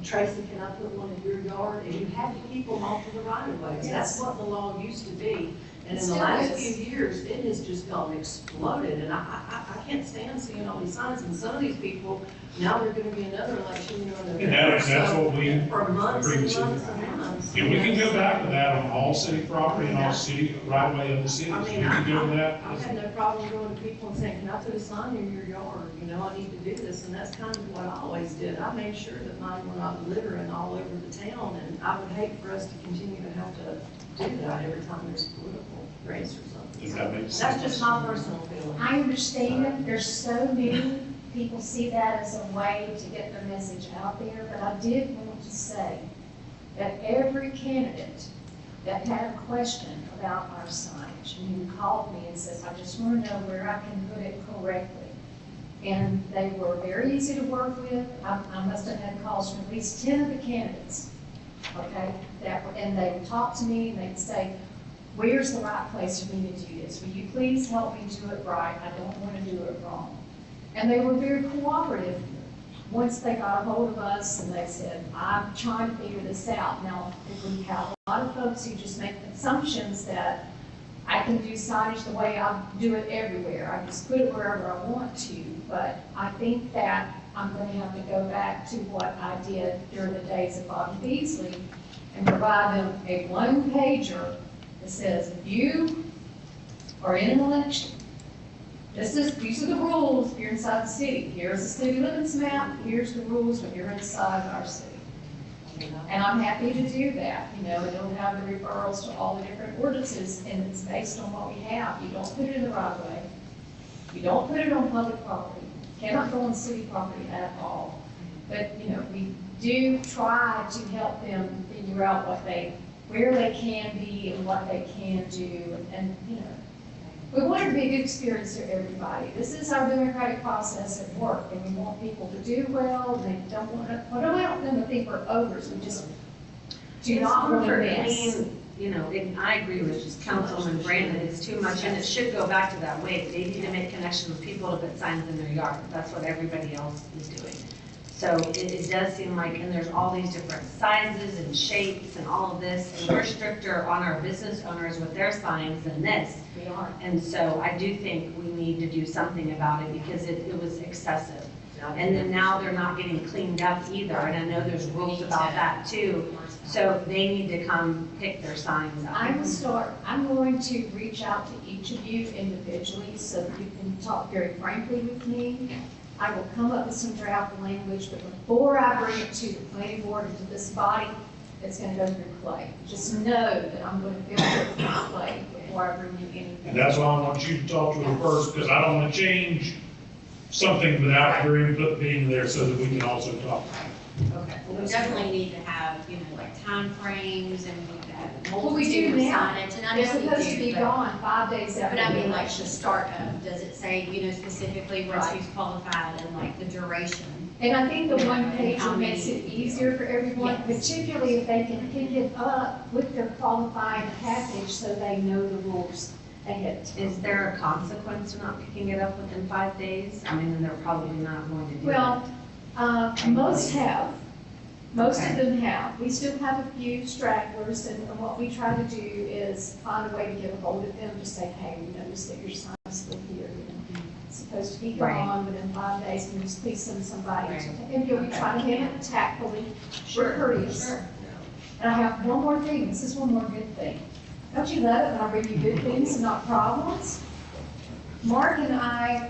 Speaker 5: Tracy, can I put one in your yard? And you had to keep them off of the right of ways. That's what the law used to be. And in the last few years, it has just gone exploded, and I can't stand seeing all these signs, and some of these people, now there's gonna be another election, you know,
Speaker 16: And that's what we.
Speaker 5: for months and
Speaker 16: previously-
Speaker 5: months and months.
Speaker 16: And we can go back to that on all city property and all city right away of the cities.
Speaker 5: I
Speaker 16: We
Speaker 5: mean,
Speaker 16: can do that.
Speaker 5: I've had no problem going to people and saying, can I put a sign in your yard? You know, I need to do this, and that's kind of what I always did. I made sure that mine were not littering all over the town, and I would hate for us to continue to have to do that every time there's a political race or something.
Speaker 16: Does that make sense?
Speaker 5: That's just my personal feeling.
Speaker 11: I understand, there's so many people see that as a way to get their message out there, but I did want to say that every candidate that had a question about our signage, and who called me and says, I just want to know where I can put it correctly. And they were very easy to work with. I must have had calls from at least 10 of the candidates, okay, and they would talk to me and they'd say, where's the right place for me to do this? Will you please help me do it right? I don't want to do it wrong. And they were very cooperative. Once they got a hold of us and they said, I'm trying to figure this out. Now, we have a lot of folks who just make assumptions that I can do signage the way I do it everywhere. I just put it wherever I want to, but I think that I'm gonna have to go back to what I did during the days of Bobby Beasley and provide them a one pager that says, if you are in an election, these are the rules if you're inside the city. Here's the city limits map, here's the rules when you're inside our city. And I'm happy to do that, and it'll have the referrals to all the different ordinances, and it's based on what we have. You don't put it in the right of way. You don't put it on public property. Cannot go on city property at all. But, we do try to help them figure out where they can be and what they can do, and we want it to be a good experience for everybody. This is our democratic process at work, and we want people to do well, and they don't want them to think we're ogres, we just do not want to mess.
Speaker 13: And I agree with just Councilman Brandon, it's too much, and it should go back to that way. They need to make connections with people to put signs in their yard. That's what everybody else is doing. So it does seem like, and there's all these different sizes and shapes and all of this, and we're stricter on our business owners with their signs than this.
Speaker 11: We are.
Speaker 13: And so I do think we need to do something about it because it was excessive. And then now they're not getting cleaned up either, and I know there's rules about that too. So they need to come pick their signs up.
Speaker 11: I'm going to reach out to each of you individually so that you can talk very frankly with me. I will come up with some draft language, but before I bring it to the planning board and to this body, it's going to go through Clay. Just know that I'm going to build it through Clay before I bring you anything.
Speaker 16: And that's why I want you to talk to her first, because I don't want to change something without your input being there so that we can also talk.
Speaker 6: Okay. Well, we definitely need to have, like timeframes, and we need to have
Speaker 11: Well, we do
Speaker 6: multitude of
Speaker 11: now.
Speaker 6: signage, and I
Speaker 11: They're
Speaker 6: know we
Speaker 11: supposed to
Speaker 6: do,
Speaker 11: be
Speaker 6: but-
Speaker 11: gone 5 days after.
Speaker 6: But I mean,
Speaker 11: the
Speaker 6: like,
Speaker 11: election.
Speaker 6: the start of, does it say, specifically where she's qualified and like the duration?
Speaker 11: And I think the one page
Speaker 6: How many-
Speaker 11: makes it easier for everyone,
Speaker 6: Yes.
Speaker 11: particularly if they can pick it up with their qualifying package so they know the rules ahead of time.
Speaker 13: Is there a consequence for not picking it up within 5 days? I mean, they're probably not going to do
Speaker 11: Well, most have. Most of
Speaker 13: Okay.
Speaker 11: them have. We still have a few stragglers, and what we try to do is find a way to get a hold of them, to say, hey, we noticed that your sign's still here. It's supposed to be
Speaker 13: Right.
Speaker 11: gone within 5 days, and just please send somebody.
Speaker 13: Right.
Speaker 11: And we try to handle it tactfully, courteous. And I have one more thing. This is one more good thing. Don't you love it when I bring you good things and not problems? Mark and I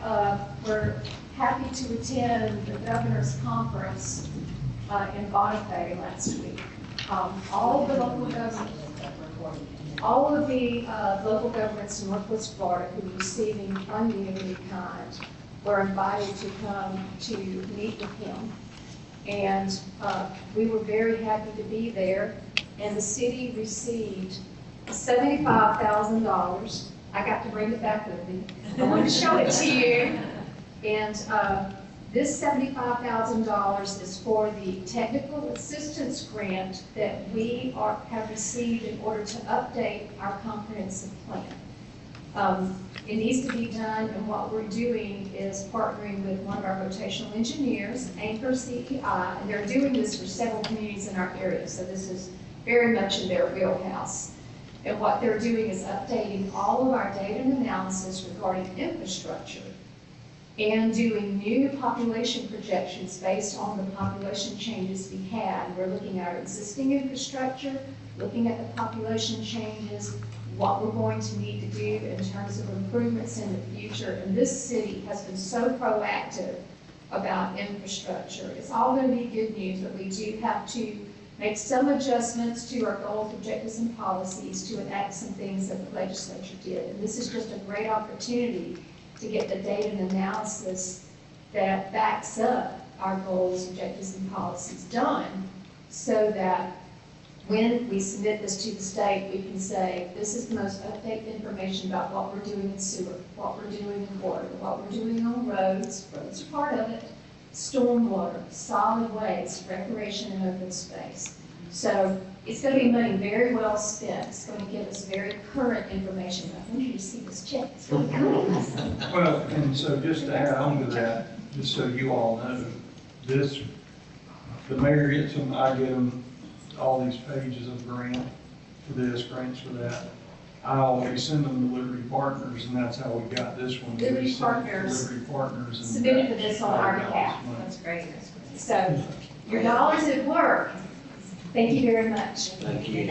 Speaker 11: were happy to attend the governor's conference in Bonifay last week. All of the local governments in Northwest Florida who were receiving funding of any kind were invited to come to meet with him. And we were very happy to be there. And the city received $75,000. I got to bring it back with me. I wanted to show it to you. And this $75,000 is for the technical assistance grant that we have received in order to update our comprehensive plan. It needs to be done, and what we're doing is partnering with one of our rotational engineers, Anchor CEI, and they're doing this for several communities in our area, so this is very much in their wheelhouse. And what they're doing is updating all of our data and analysis regarding infrastructure and doing new population projections based on the population changes we had. We're looking at our existing infrastructure, looking at the population changes, what we're going to need to do in terms of improvements in the future. And this city has been so proactive about infrastructure. It's all going to be good news, but we do have to make some adjustments to our goals, objectives, and policies to enact some things that the legislature did. And this is just a great opportunity to get the data and analysis that backs up our goals, objectives, and policies done, so that when we submit this to the state, we can say, this is the most updated information about what we're doing in sewer, what we're doing in water, what we're doing on roads, roads are part of it, stormwater, solid waste, recreation, and open space. So it's going to be money very well spent. It's going to give us very current information. I want you to see this check. It's really good.
Speaker 7: Well, and so just to add on to that, just so you all know, this, the mayor gets them, I get them, all these pages of grant for this, grants for that. I always send them to Liberty Partners, and that's how we got this one.
Speaker 11: Liberty
Speaker 7: We sent it to
Speaker 11: Partners
Speaker 7: Liberty Partners. and
Speaker 11: submitted for this on our behalf.
Speaker 13: That's great.
Speaker 11: So your dollars at work. Thank you very much.
Speaker 2: Thank you.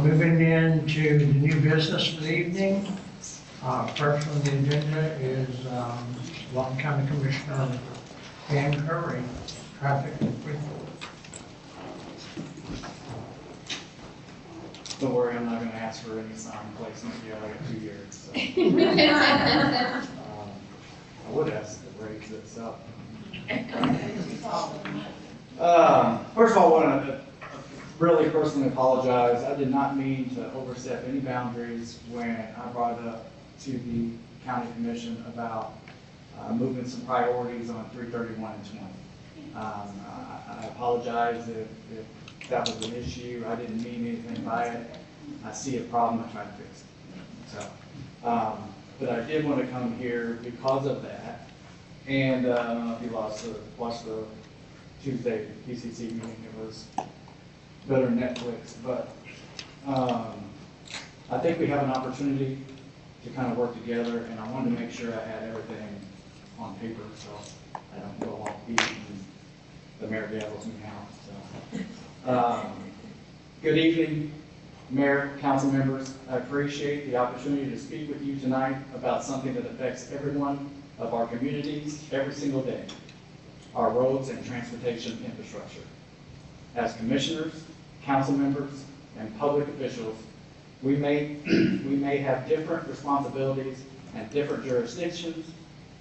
Speaker 1: Moving into the new business for the evening. First on the agenda is Lawton County Commissioner Dan Curry, traffic enforcement.
Speaker 17: Don't worry, I'm not gonna ask for any sign placement yet, I got 2 years, so. I would ask to raise this up. First of all, I want to really personally apologize. I did not mean to overstep any boundaries when I brought it up to the county commission about moving some priorities on 331 and 20. I apologize if that was an issue. I didn't mean anything by it. I see a problem, I try to fix it. So, but I did want to come here because of that. And I don't know if you watched the Tuesday PCC meeting. It was better than Netflix, but I think we have an opportunity to kind of work together, and I wanted to make sure I had everything on paper, so I don't go off beat and the mayor gavels me out. So, good evening, Mayor, council members. I appreciate the opportunity to speak with you tonight about something that affects every one of our communities every single day, our roads and transportation infrastructure. As commissioners, council members, and public officials, we may have different responsibilities and different jurisdictions,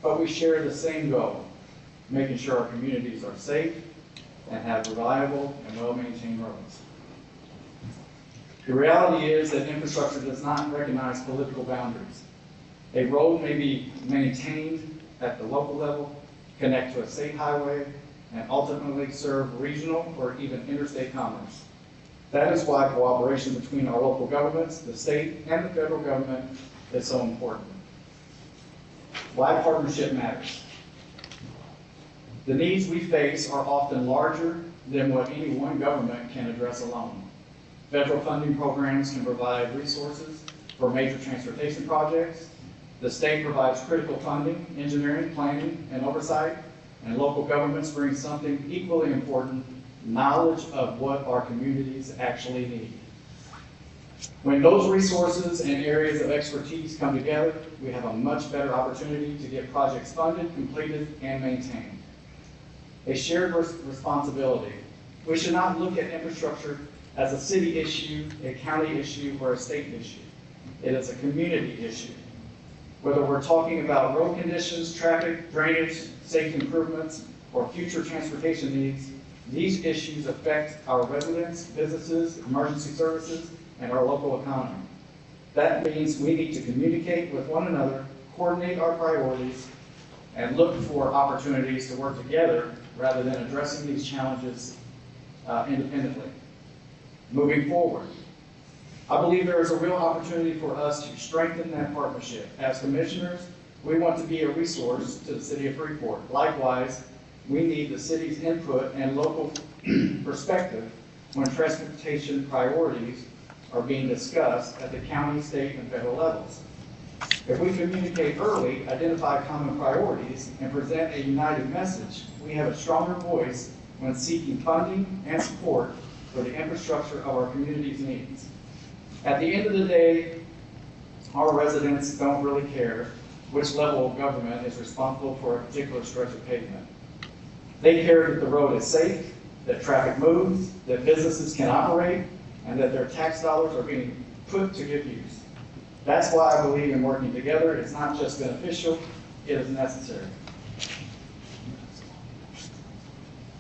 Speaker 17: but we share the same goal, making sure our communities are safe and have reliable and well-maintained roads. The reality is that infrastructure does not recognize political boundaries. A road may be maintained at the local level, connect to a state highway, and ultimately serve regional or even interstate commerce. That is why cooperation between our local governments, the state, and the federal government is so important. Why partnership matters. The needs we face are often larger than what any one government can address alone. Federal funding programs can provide resources for major transportation projects. The state provides critical funding, engineering, planning, and oversight, and local governments bring something equally important, knowledge of what our communities actually need. When those resources and areas of expertise come together, we have a much better opportunity to get projects funded, completed, and maintained. A shared responsibility. We should not look at infrastructure as a city issue, a county issue, or a state issue. It is a community issue. Whether we're talking about road conditions, traffic, drainage, safety improvements, or future transportation needs, these issues affect our residents, businesses, emergency services, and our local economy. That means we need to communicate with one another, coordinate our priorities, and look for opportunities to work together rather than addressing these challenges independently. Moving forward, I believe there is a real opportunity for us to strengthen that partnership. As commissioners, we want to be a resource to the city of Freeport. Likewise, we need the city's input and local perspective when transportation priorities are being discussed at the county, state, and federal levels. If we communicate early, identify common priorities, and present a united message, we have a stronger voice when seeking funding and support for the infrastructure of our community's needs. At the end of the day, our residents don't really care which level of government is responsible for a particular stretch of pavement. They care that the road is safe, that traffic moves, that businesses can operate, and that their tax dollars are being put to good use. That's why I believe in working together. It's not just beneficial, it is necessary.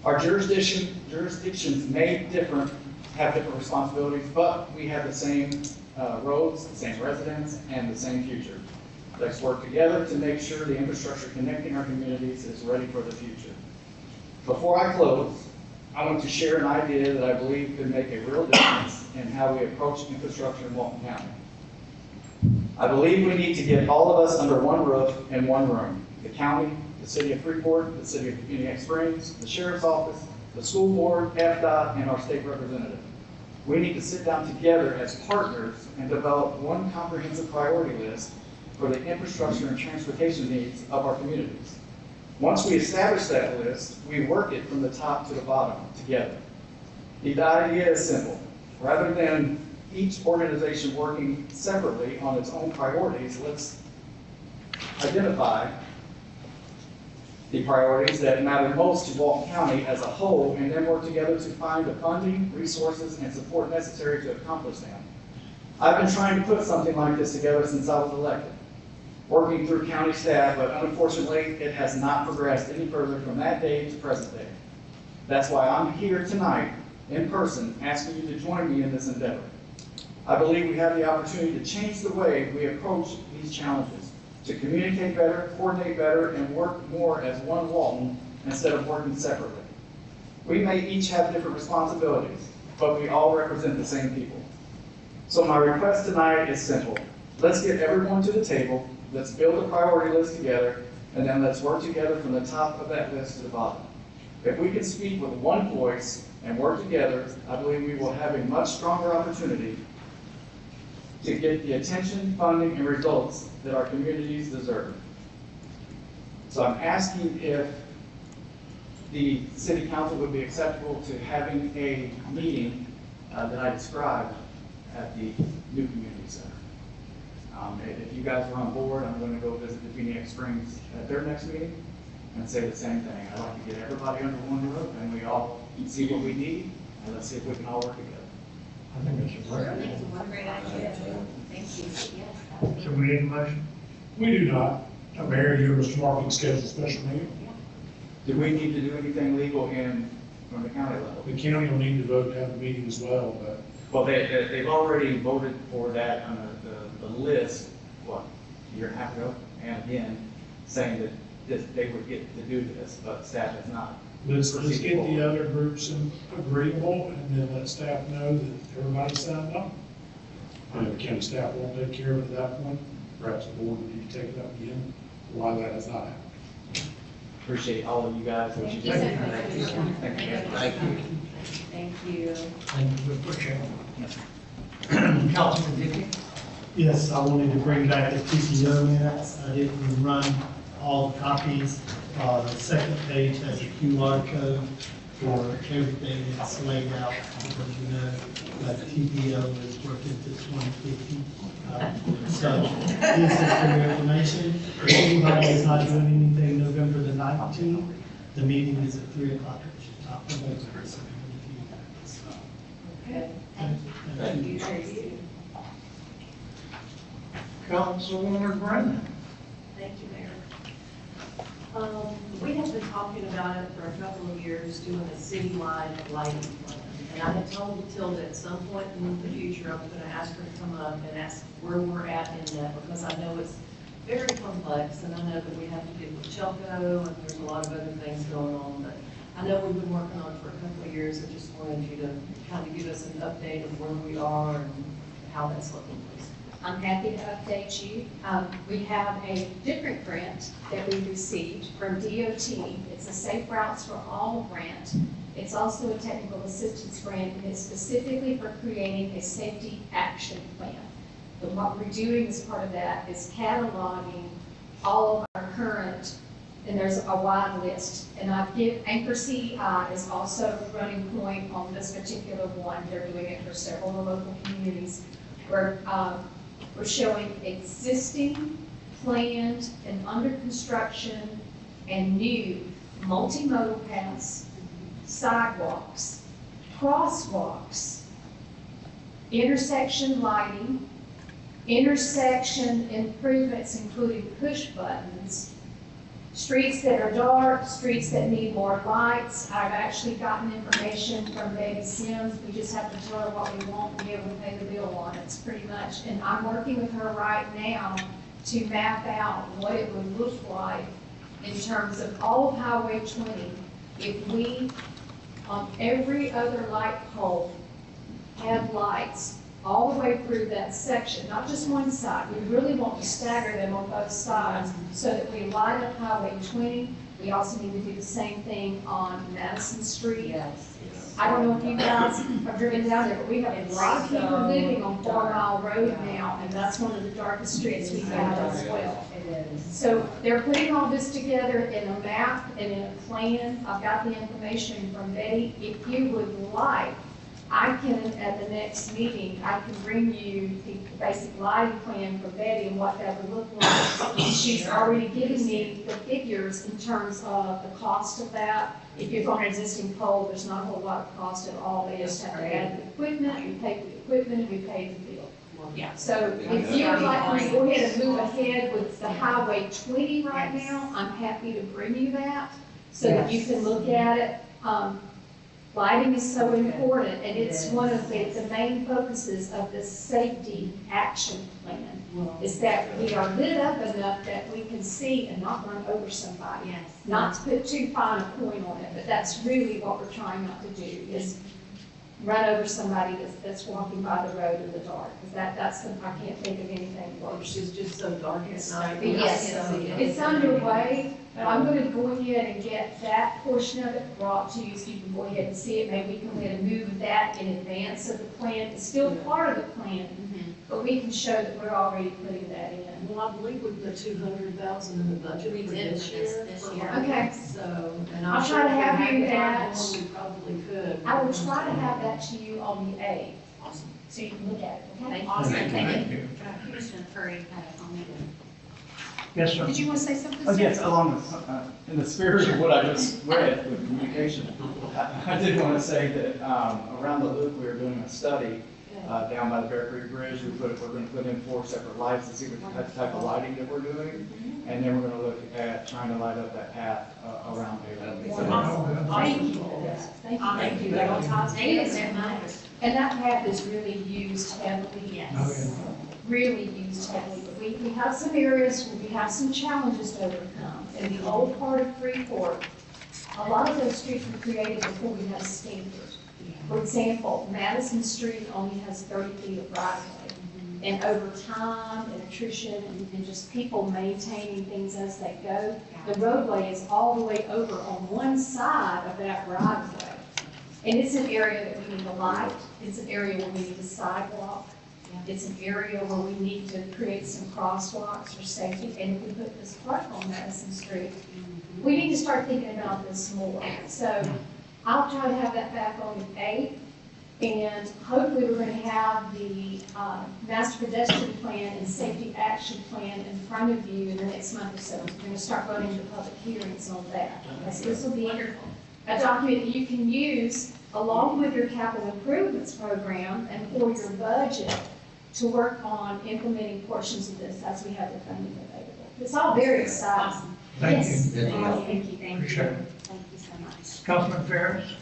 Speaker 17: Our jurisdictions may have different responsibilities, but we have the same roads, the same residents, and the same future. Let's work together to make sure the infrastructure connecting our communities is ready for the future. Before I close, I want to share an idea that I believe could make a real difference in how we approach infrastructure in Walton County. I believe we need to get all of us under one roof in one room. The county, the city of Freeport, the city of Phoenix Springs, the sheriff's office, the school board, FDOT, and our state representative. We need to sit down together as partners and develop one comprehensive priority list for the infrastructure and transportation needs of our communities. Once we establish that list, we work it from the top to the bottom together. The idea is simple. Rather than each organization working separately on its own priorities, let's identify the priorities that matter most to Walton County as a whole, and then work together to find the funding, resources, and support necessary to accomplish them. I've been trying to put something like this together since I was elected, working through county staff, but unfortunately, it has not progressed any further from that day to present day. That's why I'm here tonight, in person, asking you to join me in this endeavor. I believe we have the opportunity to change the way we approach these challenges, to communicate better, coordinate better, and work more as one Walton instead of working separately. We may each have different responsibilities, but we all represent the same people. So my request tonight is simple. Let's get everyone to the table, let's build a priority list together, and then let's work together from the top of that list to the bottom. If we can speak with one voice and work together, I believe we will have a much stronger opportunity to get the attention, funding, and results that our communities deserve. So I'm asking if the city council would be acceptable to having a meeting that I described at the new community center. If you guys are on board, I'm going to go visit the Phoenix Springs at their next meeting and say the same thing. I'd like to get everybody under one roof and we all see what we need, and let's see if we can all work together.
Speaker 1: I think it's a great idea.
Speaker 6: It's one great idea. Thank you. Yes.
Speaker 1: So we need a motion?
Speaker 16: We do not. Mayor, you and Mr. Mark can schedule a special meeting.
Speaker 17: Do we need to do anything legal from the county level?
Speaker 16: The county will need to vote to have a meeting as well, but
Speaker 17: Well, they've already voted for that on the list, what, a year and a half ago? And again, saying that they would get to do this, but staff has not.
Speaker 16: let's get the other groups agreeable and then let staff know that everybody signed on. And if county staff won't take care of it at that point, perhaps the board would need to take it up again, why that has not happened.
Speaker 17: Appreciate all of you guys. What you do.
Speaker 6: Thank you.
Speaker 17: Thank you.
Speaker 2: Thank you.
Speaker 5: Thank you.
Speaker 1: Thank you, appreciate it. Councilman Dickey?
Speaker 4: Yes, I wanted to bring back the PTO minutes. I didn't run all the copies. The second page has a QR code for everything that's laid out, because you know that TPO is working to 2050. So this is for your information. If anybody is not doing anything November the 19th, the meeting is at 3 o'clock at the top of the person.
Speaker 5: Okay.
Speaker 4: Thank you.
Speaker 5: Thank you.
Speaker 1: Councilwoman Brennan?
Speaker 5: Thank you, Mayor. We have been talking about it for a couple of years, doing a citywide lighting plan. And I had told Tilda at some point in the future, I was gonna ask her to come up and ask where we're at in that, because I know it's very complex, and I know that we have to deal with Chelco, and there's a lot of other things going on, but I know we've been working on it for a couple of years. I just wanted you to kind of give us an update of where we are and how that's looking, please.
Speaker 11: I'm happy to update you. We have a different grant that we received from DOT. It's a Safe Routes for All grant. It's also a technical assistance grant, and it's specifically for creating a safety action plan. But what we're doing as part of that is cataloging all of our current, and there's a wide list. And Anchor CEI is also running point on this particular one. They're doing it for several local communities. We're showing existing, planned, and under construction, and new multimodal paths, sidewalks, crosswalks, intersection lighting, intersection improvements including push buttons, streets that are dark, streets that need more lights. I've actually gotten information from Baby Sims. We just have to tell her what we want and be able to pay the bill on it. It's pretty much, and I'm working with her right now to map out what it would look like in terms of all of Highway 20 if we, on every other light pole, had lights all the way through that section, not just one side. We really want to stagger them on both sides so that we light up Highway 20 We also need to do the same thing on Madison Street.
Speaker 3: Yes.
Speaker 11: I don't know if you guys have driven down there, but we have a lot of people living on 4 Mile Road now, and that's one of the darkest streets we have as well.
Speaker 3: It is.
Speaker 11: So they're putting all this together in a map and in a plan. I've got the information from Betty. If you would like, I can, at the next meeting, I can bring you the basic lighting plan for Betty and what that would look like. She's already given me the figures in terms of the cost of that. If you're on an existing pole, there's not a whole lot of cost at all. They just have to add the equipment, we pay for the equipment, and we pay the bill.
Speaker 3: Yeah.
Speaker 11: So if you would like me to go ahead and move ahead with the Highway 20 right now, I'm happy to bring you that so that you can look at it. Lighting is so important, and it's one of the main focuses of this safety action plan, is that we are lit up enough that we can see and not run over somebody.
Speaker 3: Yes.
Speaker 11: Not to put too fine a point on it, but that's really what we're trying not to do, is run over somebody that's walking by the road in the dark, because that's, I can't think of anything worse.
Speaker 5: It's just so dark at night.
Speaker 11: Yes, it's underway. I'm going to go ahead and get that portion of it brought to you so you can go ahead and see it. Maybe we can go ahead and move that in advance of the plan. It's still part of the plan, but we can show that we're already putting that in.
Speaker 5: Well, I believe we put 200,000 in the budget for this year.
Speaker 3: this year.
Speaker 11: Okay.
Speaker 5: So, and
Speaker 11: I'll
Speaker 5: I'm
Speaker 11: try
Speaker 5: sure
Speaker 11: to
Speaker 5: if
Speaker 11: have
Speaker 5: we
Speaker 11: you
Speaker 5: had
Speaker 11: that.
Speaker 5: more, we probably could.
Speaker 11: I will try to have that to you on the 8th,
Speaker 3: Awesome.
Speaker 11: so you can look at it, okay?
Speaker 3: Thank you.
Speaker 11: Awesome.
Speaker 3: Thank you. Commissioner Curry had a comment.
Speaker 1: Yes, sir.
Speaker 3: Did you want to say something?
Speaker 17: Oh, yes, along with, in the spirit of what I just read with communication, I did want to say that around the loop, we were doing a study down by the Bear Creek Bridge. We're going to put in 4 separate lights to see what type of lighting that we're doing. And then we're going to look at trying to light up that path around there.
Speaker 11: Thank you for that. Thank you.
Speaker 3: Thank you. Thank you so much.
Speaker 11: And that path is really used heavily.
Speaker 3: Yes.
Speaker 11: Really used heavily. But we have some areas where we have some challenges to overcome. In the old part of Freeport, a lot of those streets were created before we had a standard. For example, Madison Street only has 30 feet of right of way. And over time and attrition and just people maintaining things as they go, the roadway is all the way over on one side of that right of way. And it's an area that we need a light. It's an area where we need a sidewalk. It's an area where we need to create some crosswalks for safety. And if we put this park on Madison Street, we need to start thinking about this more. So I'll try to have that back on the 8th. And hopefully we're going to have the master pedestrian plan and safety action plan in front of you in the next month or so. We're going to start running the public hearings on that. So this will be a document that you can use along with your capital improvements program and for your budget to work on implementing portions of this as we have the funding available. It's all very exciting.
Speaker 1: Thank you.
Speaker 11: Yes.
Speaker 2: Good deal.
Speaker 3: Thank you.
Speaker 1: Appreciate it.
Speaker 3: Thank you so much.
Speaker 1: Councilman Ferris?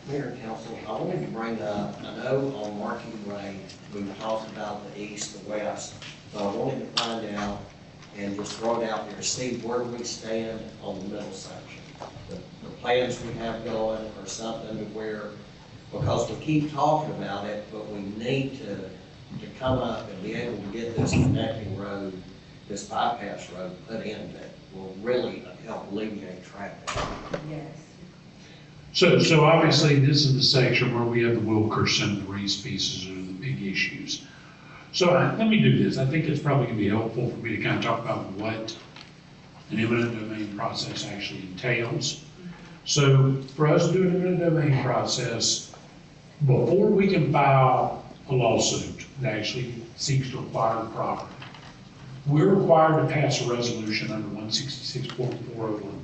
Speaker 2: Mayor and council, I wanted to bring up, I know on Marquis Way, we've talked about the east, the west, but I wanted to find out and just throw it out there, Steve, where do we stand on the middle section? The plans we have going or something to where, because we keep talking about it, but we need to come up and be able to get this connecting road, this bypass road put in that will really help alleviate traffic.
Speaker 3: Yes.
Speaker 16: So obviously, this is the section where we have the Wilkerson, the Reese pieces are the big issues. So let me do this. I think it's probably gonna be helpful for me to kind of talk about what an eminent domain process actually entails. So for us to do an eminent domain process, before we can file a lawsuit that actually seeks to acquire the property, we're required to pass a resolution under 166.401.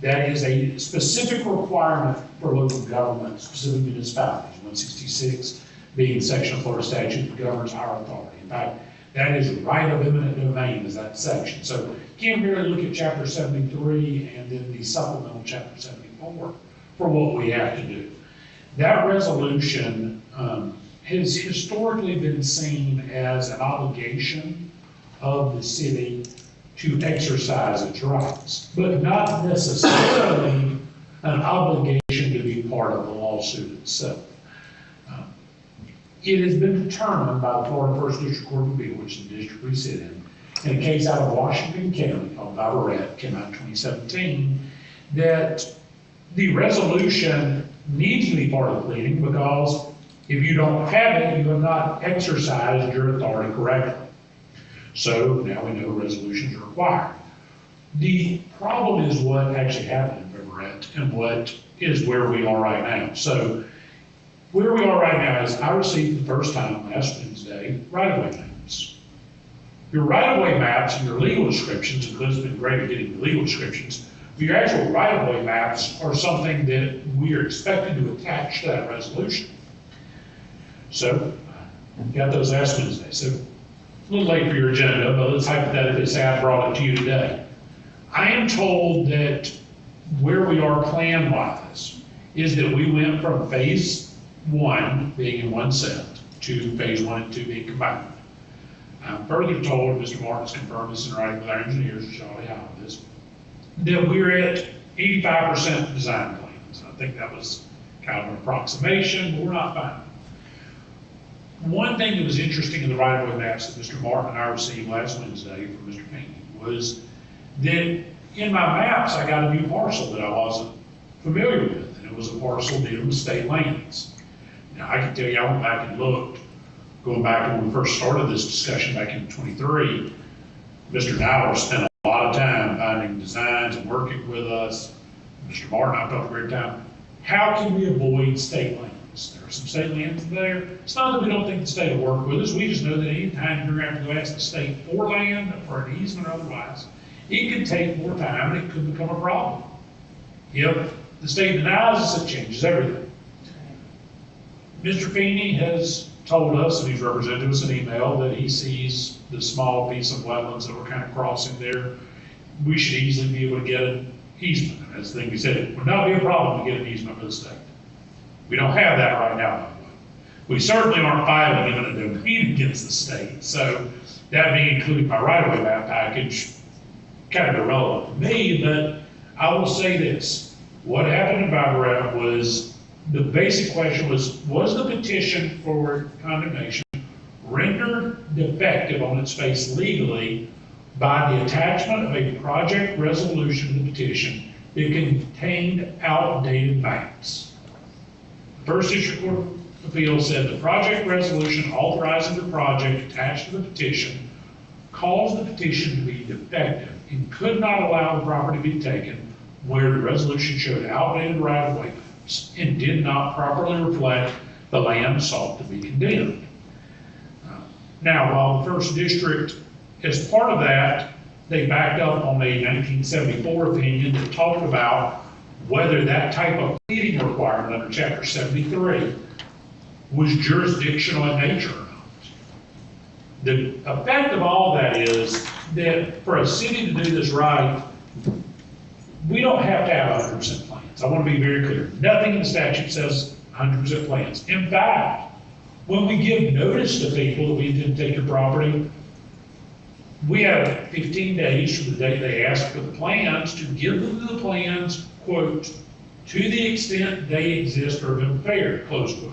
Speaker 16: That is a specific requirement for local government, specific municipalities, 166 being section of Florida statute that governs our authority. In fact, that is right of eminent domain is that section. So you can't really look at chapter 73 and then the supplemental chapter 74 for what we have to do. That resolution has historically been seen as an obligation of the city to exercise its rights, but not necessarily an obligation to be part of the lawsuit itself. It has been determined by the Florida First District Court of Appeal, which is the district we sit in, in a case out of Washington County called Barrett, came out in 2017, that the resolution needs to be part of the pleading because if you don't have it, you have not exercised your authority correctly. So now we know resolutions are required. The problem is what actually happened in Barrett and what is where we are right now. So where we are right now is I received the first time last Wednesday right-of-way maps. Your right-of-way maps and your legal descriptions, and Cliff's been great at getting the legal descriptions, but your actual right-of-way maps are something that we are expected to attach to that resolution. So, got those last Wednesday. So, a little late for your agenda, but let's hypothetically say I brought it to you today. I am told that where we are plan-wise is that we went from phase 1 being in one set to phase 1 and 2 being combined. I'm further told, Mr. Martin's confirmed this in writing with our engineers, Charlie Howard, this, that we're at 85% design plans. I think that was kind of an approximation, but we're not final. One thing that was interesting in the right-of-way maps that Mr. Martin and I received last Wednesday from Mr. Payne was that in my maps, I got a new parcel that I wasn't familiar with, and it was a parcel dealing with state lands. Now, I can tell you, I went back and looked, going back when we first started this discussion back in 23, Mr. Dowler spent a lot of time finding designs and working with us. Mr. Martin, I've talked a great time. How can we avoid state lands? There are some state lands there. It's not that we don't think the state will work with us. We just know that any time you're going to have to go ask the state for land, for an easement or otherwise, it could take more time and it could become a problem. If the state denies us, it changes everything. Mr. Feeney has told us, and he's represented us in email, that he sees the small piece of wetlands that we're kind of crossing there. We should easily be able to get an easement. That's the thing we said. It would not be a problem to get an easement for the state. We don't have that right now, by the way. We certainly aren't filing eminent domain against the state. So that being included in my right-of-way map package, kind of irrelevant to me, but I will say this. What happened in Barrett was, the basic question was the petition for condemnation rendered defective on its face legally by the attachment of a project resolution to the petition that contained outdated maps? The First District Court of Appeals said the project resolution authorizing the project attached to the petition caused the petition to be defective and could not allow the property to be taken where the resolution showed outdated right-of-way maps and did not properly reflect the land sought to be condemned. Now, while the First District, as part of that, they backed up on a 1974 opinion that talked about whether that type of pleading requirement under Chapter 73 was jurisdictional in nature or not. The effect of all that is that for a city to do this right, we don't have to have 100% plans. I want to be very clear. Nothing in the statute says 100% plans. In fact, when we give notice to people that we intend to take your property, we have 15 days from the date they ask for the plans to give them the plans, quote, to the extent they exist or have been prepared, close quote.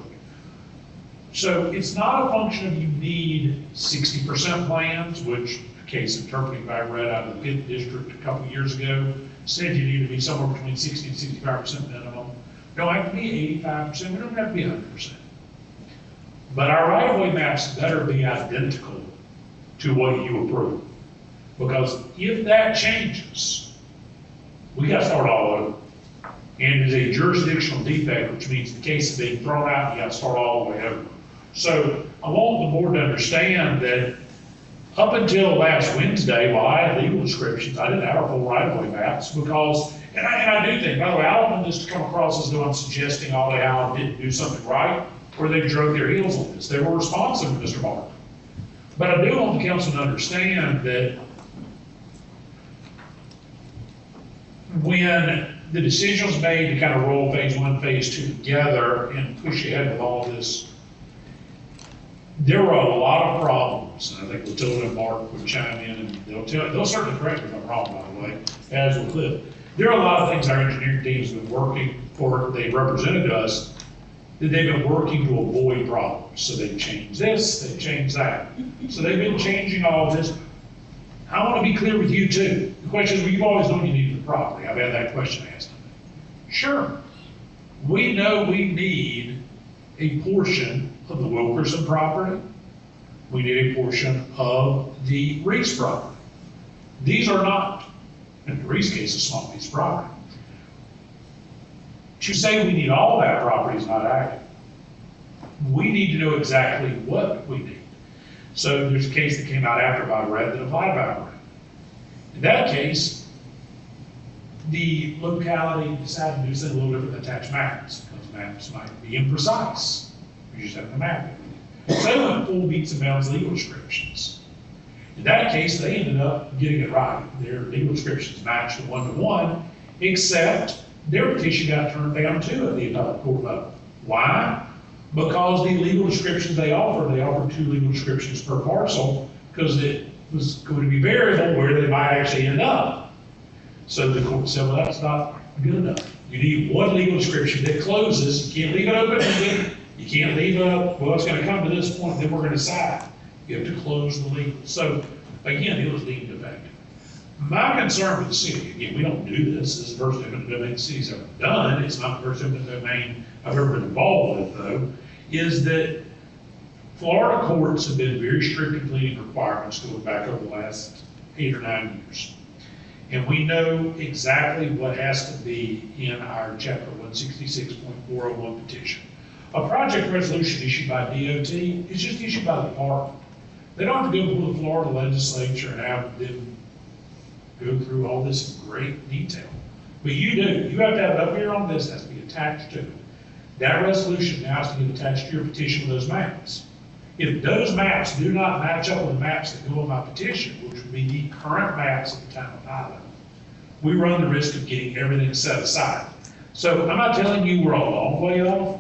Speaker 16: So it's not a function of you need 60% plans, which a case interpreting by read out of the 5th District a couple of years ago said you need to be somewhere between 60 and 65% minimum. We don't have to be 85%, we don't have to be 100%. But our right-of-way maps better be identical to what you approve. Because if that changes, we got to start all over. And it's a jurisdictional defect, which means the case is being thrown out, you got to start all the way over. So I want the board to understand that up until last Wednesday, while I had legal descriptions, I didn't have a full right-of-way maps because, and I do think, by the way, I don't want this to come across as though I'm suggesting Ollie Allen didn't do something right or they drove their heels on this. They were responsive to Mr. Martin. But I do want the council to understand that when the decision was made to kind of roll phase 1, phase 2 together and push ahead with all of this, there were a lot of problems. And I think Matilda and Mark would chime in and they'll certainly correct me if I'm wrong, by the way, as will Cliff. There are a lot of things our engineering teams have been working for, they've represented us, that they've been working to avoid problems. So they've changed this, they've changed that. So they've been changing all of this. I want to be clear with you too. The question is, well, you've always known you needed the property. I've had that question asked of me. Sure. We know we need a portion of the Wilkerson property. We need a portion of the Reese property. These are not, in the Reese case, a small piece of property. To say we need all that property is not accurate. We need to know exactly what we need. So there's a case that came out after I read that applied boundary. In that case, the locality decided to do something a little different than attach maps, because maps might be imprecise. You just have to map it. So they went full beats and bounds legal descriptions. In that case, they ended up getting it right. Their legal descriptions matched one-to-one, except their petition got turned down too at the appellate court level. Why? Because the legal descriptions they offered 2 legal descriptions per parcel, because it was going to be variable where they might actually end up. So the court said, well, that's not good enough. You need one legal description that closes. You can't leave it open. You can't leave it up. Well, it's going to come to this point, then we're going to decide. You have to close the legal. So again, it was deemed effective. My concern with the city, again, we don't do this. This is the first eminent domain the city's ever done. It's not the first eminent domain I've ever been involved with, though, is that Florida courts have been very strict in pleading requirements going back over the last 8 or 9 years. And we know exactly what has to be in our Chapter 166.401 petition. A project resolution issued by DOT is just issued by the department. They don't have to go before the Florida legislature and have them go through all this in great detail. But you do. You have to have it up here on this, it has to be attached to it. That resolution now has to get attached to your petition with those maps. If those maps do not match up with the maps that go on my petition, which would be the current maps at the time of filing, we run the risk of getting everything set aside. So I'm not telling you we're a long way off,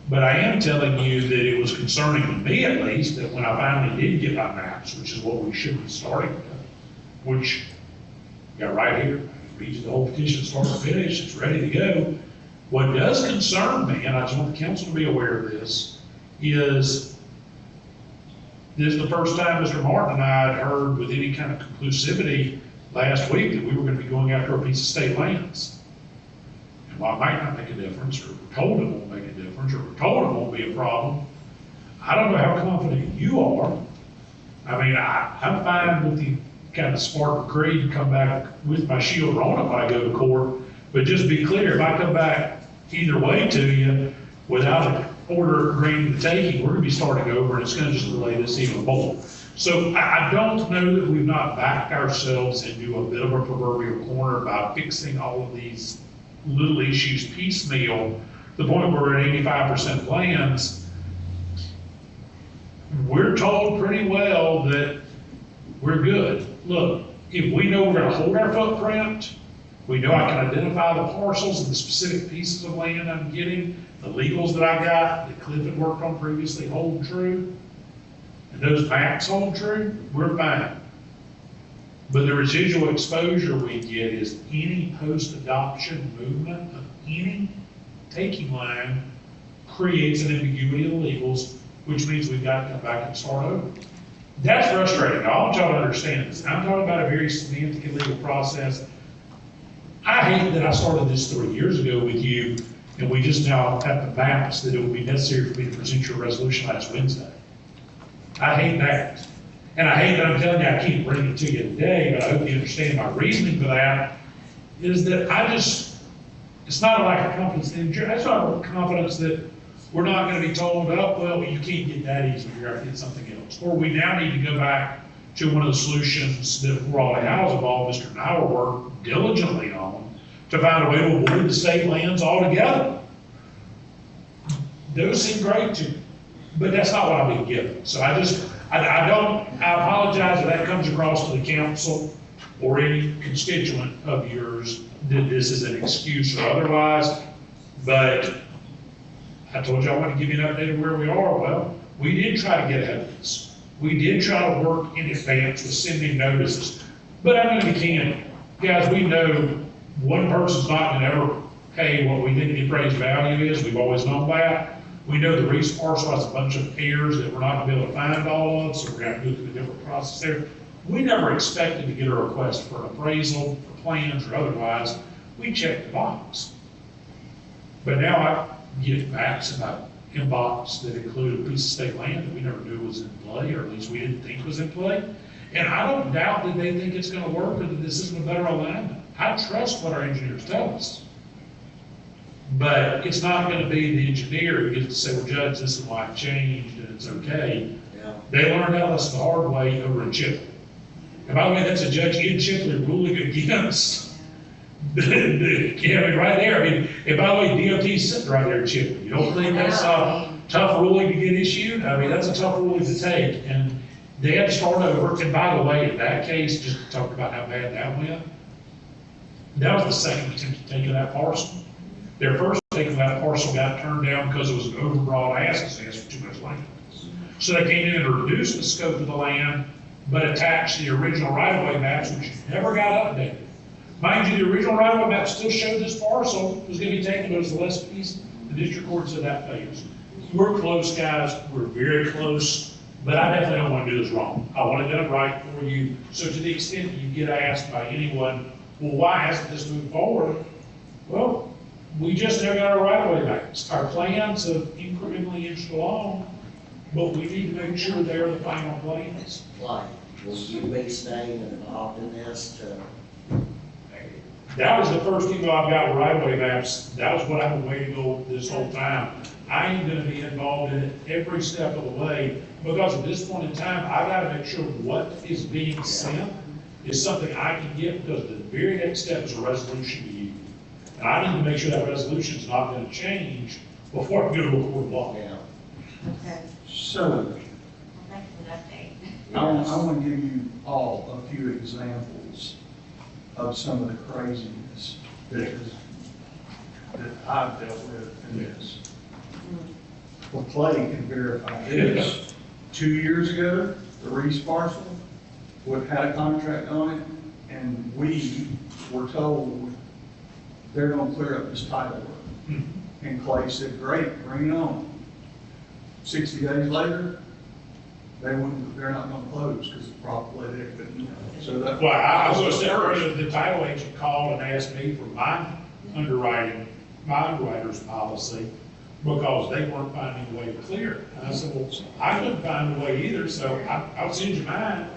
Speaker 16: but I am telling you that it was concerning to me at least that when I finally did get my maps, which is what we should be starting with, which got right here, reads the whole petition start to finish, it's ready to go. What does concern me, and I just want the council to be aware of this is the first time Mr. Martin and I had heard with any kind of conclusivity last week that we were going to be going after a piece of state lands. And while it might not make a difference, or we're told it won't make a difference, or we're told it won't be a problem, I don't know how confident you are. I mean, I'm fine with the kind of Spartan creed to come back with my shield on if I go to court, but just be clear, if I come back either way to you without an order granting the taking, we're going to be starting over and it's going to just delay this even more. So I don't know that we've not backed ourselves into a bit of a proverbial corner by fixing all of these little issues piecemeal, to the point where we're at 85% plans. We're told pretty well that we're good. Look, if we know we're going to hold our footprint, we know I can identify the parcels and the specific pieces of land I'm getting, the legals that I got, that Cliff had worked on previously hold true, and those maps hold true, we're fine. But the residual exposure we get is any post-adoption movement of any taking line creates an ambiguity of the legals, which means we've got to come back and start over. That's frustrating. I want y'all to understand this. I'm talking about a very semantic and legal process. I hate that I started this 3 years ago with you, and we just now have the maps that it would be necessary for me to present your resolution last Wednesday. I hate that. And I hate that I'm telling you I can't bring it to you today, but I hope you understand my reasoning for that, is that it's not a lack of confidence in you. It's not a confidence that we're not going to be told, oh, well, you can't get that easy, you're going to get something else. Or we now need to go back to one of the solutions that Raleigh House involved, Mr. and I worked diligently on, to find a way to avoid the state lands altogether. Those seem great to me, but that's not what I've been given. So I apologize if that comes across to the council or any constituent of yours that this is an excuse or otherwise, but I told you I wanted to give you an update of where we are. Well, we did try to get ahead of this. We did try to work in advance with sending notices, but I'm going to be candid. Guys, we know one person's not going to ever pay what we think the appraised value is. We've always known that. We know the Reese parcel has a bunch of errors that we're not going to be able to find all of, so we're going to have to go through a different process there. We never expected to get a request for an appraisal, for plans or otherwise. We checked the box. But now I get maps in my inbox that include a piece of state land that we never knew was in play, or at least we didn't think was in play. And I don't doubt that they think it's gonna work or that this isn't a better alignment. I trust what our engineers tell us. But it's not gonna be the engineer who gets to say, well, Judge, this is why it changed and it's okay.
Speaker 2: Yeah.
Speaker 16: They learned that lesson the hard way over in Chipley. And by the way, that's a Judge Ian Chipley ruling against right there. I mean, and by the way, DOT's sitting right there in Chipley. You don't think that's a tough ruling to get issued? I mean, that's a tough ruling to take. And they had to start over. And by the way, in that case, just to talk about how bad that went, that was the second attempt to take that parcel. Their first take of that parcel got turned down because it was an overbroad ask, because they asked for too much land. So they came in and reduced the scope of the land, but attached the original right-of-way maps, which never got updated. Mind you, the original right-of-way map still showed this parcel was gonna be taken, but it was the west piece. The district court said that fails. We're close, guys, we're very close, but I definitely don't wanna do this wrong. I want it done right for you. So to the extent you get asked by anyone, well, why hasn't this moved forward? Well, we just never got our right-of-way maps. Our plans have incrementally inched along, but we need to make sure they're the final plans.
Speaker 2: Like, will you be staying involved in this to?
Speaker 16: That was the first email I've got with right-of-way maps. That was what I've been waiting on this whole time. I am gonna be involved in it every step of the way, because at this point in time, I gotta make sure what is being sent is something I can get, because the very next step is a resolution to you. And I need to make sure that resolution is not gonna change before I go to a court of law.
Speaker 2: Yeah.
Speaker 6: Okay.
Speaker 7: So,
Speaker 6: Well, thanks for that update.
Speaker 7: I want to give you all a few examples of some of the craziness that I've dealt with in this. Well, Clay can verify this. 2 years ago, the Reese parcel had a contract on it, and we were told they're gonna clear up this title work. And Clay said, great, bring it on. 60 days later, they're not gonna close because probably they couldn't. So that.
Speaker 16: Well, I was gonna say earlier, the title agent called and asked me for my underwriter's policy, because they weren't finding a way to clear it. And I said, well, I couldn't find a way either, so I'll send you mine.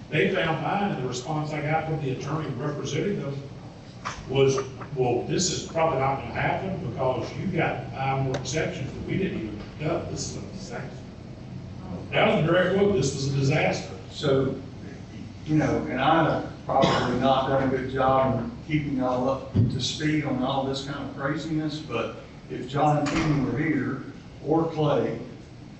Speaker 16: They found mine, and the response I got from the attorney representing them was, well, this is probably not gonna happen because you got 5 more exceptions that we didn't even pick up. This is a disaster. That was a direct quote, this was a disaster.
Speaker 7: So, and I've probably not done a good job in keeping y'all up to speed on all this kind of craziness, but if John and Kenny were here, or Clay,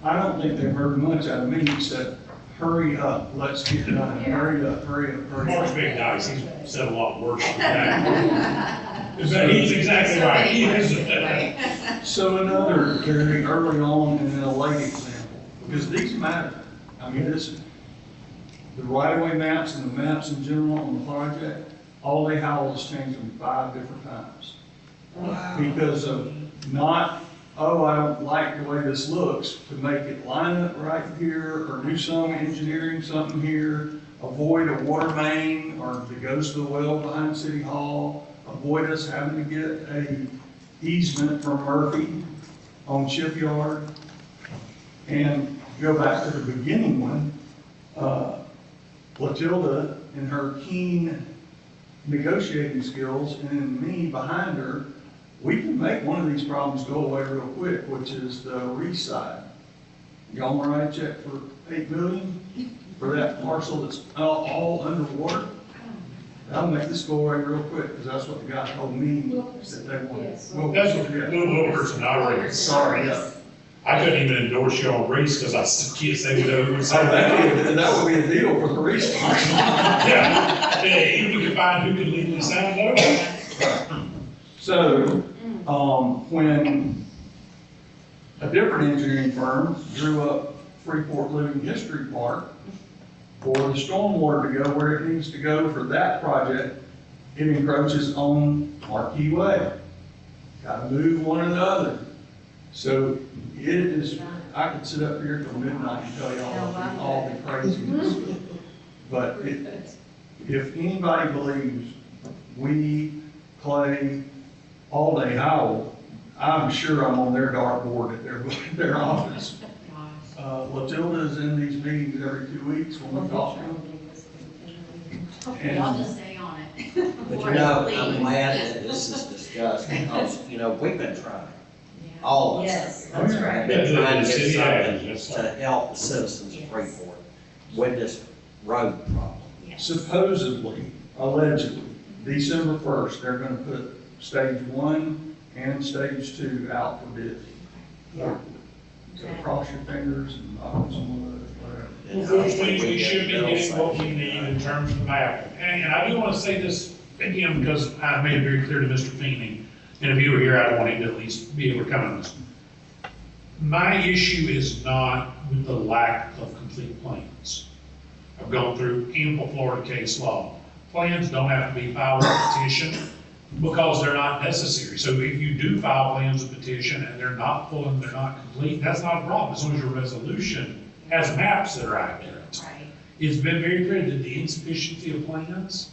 Speaker 7: I don't think they've heard much out of me except, hurry up, let's get it done, hurry up, hurry up, hurry up.
Speaker 16: Mark's big guys, he's said a lot worse than that. But he's exactly right, he is.
Speaker 7: So another very early on and then a late example, because these matter. I mean, the right-of-way maps and the maps in general on the project, all they have is changed them 5 different times. Wow. Because of not, oh, I don't like the way this looks, to make it line up right here, or do some engineering something here, avoid a water main, or that goes to the well behind City Hall, avoid us having to get a easement from Murphy on Shipyard. And go back to the beginning one, Latilda and her keen negotiating skills, and me behind her, we can make one of these problems go away real quick, which is the Reese side. Y'all want to write a check for $8 million for that parcel that's all underwater? That'll make this go away real quick, because that's what the guy told me that they wanted.
Speaker 16: That's a little person outrage.
Speaker 7: Sorry, yeah.
Speaker 16: I couldn't even endorse you on Reese because I can't say what over.
Speaker 7: That would be a deal for the Reese parcel.
Speaker 16: Yeah, if we could find who could legally sign it over.
Speaker 7: So, when a different engineering firm drew up Freeport Living History Park for the stormwater to go where it needs to go for that project, it encroaches on Marquee Way. Got to move one or the other. So it is, I could sit up here till midnight and tell y'all all the craziness. But if anybody believes we play all day Howell, I'm sure I'm on their dartboard at their office. Latilda's in these meetings every 2 weeks when we talk to them.
Speaker 6: Hopefully I'll just stay on it.
Speaker 2: But you know, I'm glad that this is discussed because, you know, we've been trying. All of us.
Speaker 5: Yes,
Speaker 2: have
Speaker 5: that's right.
Speaker 2: been trying to
Speaker 16: City
Speaker 2: get
Speaker 16: has,
Speaker 2: something to help the citizens of Freeport with this road problem.
Speaker 7: Supposedly, allegedly, December 1st, they're gonna put stage 1 and stage 2 out for bid.
Speaker 5: Yeah.
Speaker 7: So cross your fingers and knock on some wood, whatever.
Speaker 2: And
Speaker 16: First,
Speaker 2: hopefully
Speaker 16: we should be
Speaker 2: get
Speaker 16: getting what
Speaker 2: bills.
Speaker 16: we need in terms of the map. And I do want to say this again, because I made it very clear to Mr. Feeney, and if he were here, I'd want him to at least be able to comment on this. My issue is not with the lack of complete plans. I've gone through ample Florida case law. Plans don't have to be filed with a petition because they're not necessary. So if you do file plans with petition and they're not full and they're not complete, that's not a problem, as long as your resolution has maps that are accurate.
Speaker 6: Right.
Speaker 16: It's been very clear that the insufficiency of plans,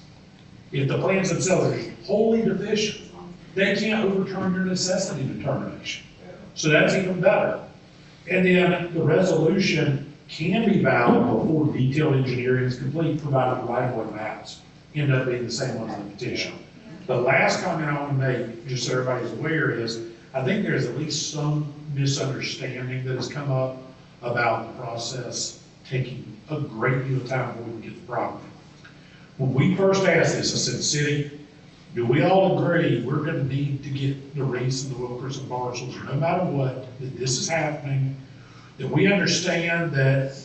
Speaker 16: if the plans themselves are wholly deficient, they can't overturn your necessity determination. So that's even better. And then the resolution can be valid before detailed engineering is complete, provided the right-of-way maps end up being the same ones in the petition. The last comment I want to make, just so everybody's aware, is I think there's at least some misunderstanding that has come up about the process taking a great deal of time before we can get the property. When we first asked this, I said, City, do we all agree we're going to need to get the Reese and the Wilkers and Marshalls, no matter what, that this is happening, that we understand that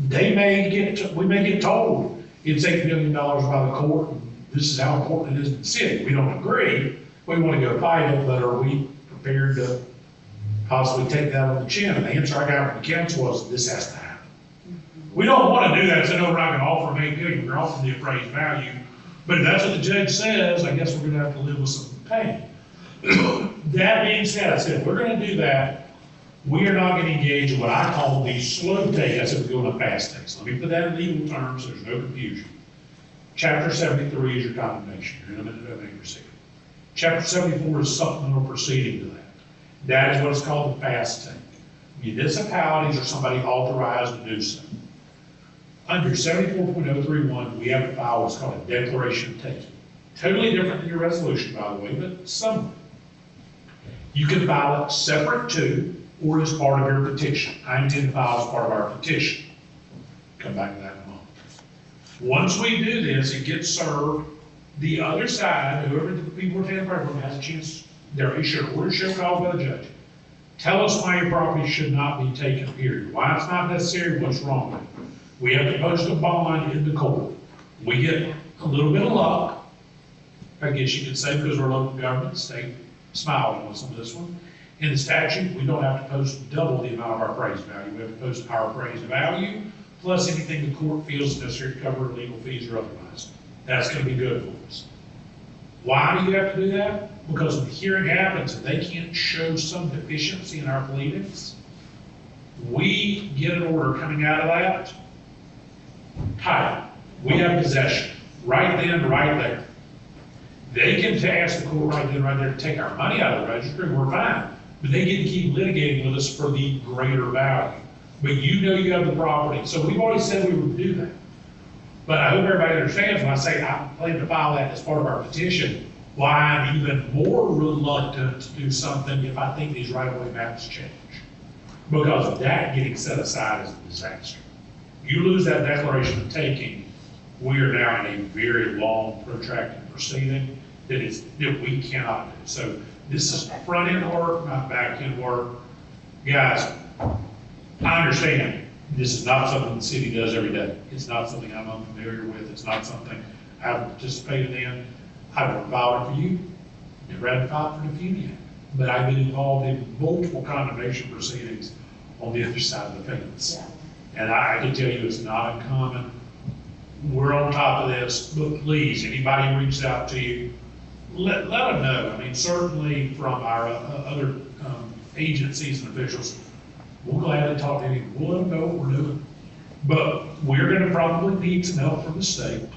Speaker 16: we may get told it's $8 million by the court, and this is how important it is to the city. We don't agree, we want to go fight it, but are we prepared to possibly take that on the chin? And the answer I got from the council was, this has to happen. We don't want to do that, so no, we're not going to offer them $8 million, we're offering the appraised value. But if that's what the judge says, I guess we're going to have to live with some pain. That being said, I said, if we're going to do that, we are not going to engage in what I call the slow take. I said, we're going to fast takes. Let me put that in legal terms so there's no confusion. Chapter 73 is your condemnation, your eminent domain proceeding. Chapter 74 is supplemental proceeding to that. That is what is called the fast take. Municipalities or somebody authorized to do so. Under 74.031, we have to file what's called a declaration of taking. Totally different than your resolution, by the way, but somewhat. You can file it separate to or as part of your petition. I intend to file as part of our petition. Come back to that in a moment. Once we do this, it gets served. The other side, whoever the people are taking part from, has a chance, they're issued order show called by the judge. Tell us why your property should not be taken, period. Why it's not necessary, what's wrong with it. We have to post a bond in the court. We get a little bit of luck, I guess you could say, because we're local government, state smiled on us on this one. In the statute, we don't have to post double the amount of our appraised value. We have to post our appraised value, plus anything the court feels necessary to cover legal fees or otherwise. That's going to be good for us. Why do you have to do that? Because when the hearing happens and they can't show some deficiency in our pleadings, we get an order coming out of that, title. We have possession, right then, right there. They can ask the court right then, right there to take our money out of the registry, we're fine. But they get to keep litigating with us for the greater value. But you know you have the property. So we've already said we would do that. But I hope everybody understands when I say I plan to file that as part of our petition, why I'm even more reluctant to do something if I think these right-of-way maps change. Because of that getting set aside as a disaster. You lose that declaration of taking, we are now in a very long, protracted proceeding that we cannot do. So this is front-end work, not back-end work. Guys, I understand this is not something the city does every day. It's not something I'm unfamiliar with. It's not something I've participated in. I've never filed it for you, never had to file for the yet. But I've been involved in multiple condemnation proceedings on the other side of the fence. Yeah. And I can tell you it's not uncommon. We're on top of this, but please, anybody who reaches out to you, let them know. I mean, certainly from our other agencies and officials, we'll gladly talk to you. We'll let them know what we're doing. But we're gonna probably need some help from the state.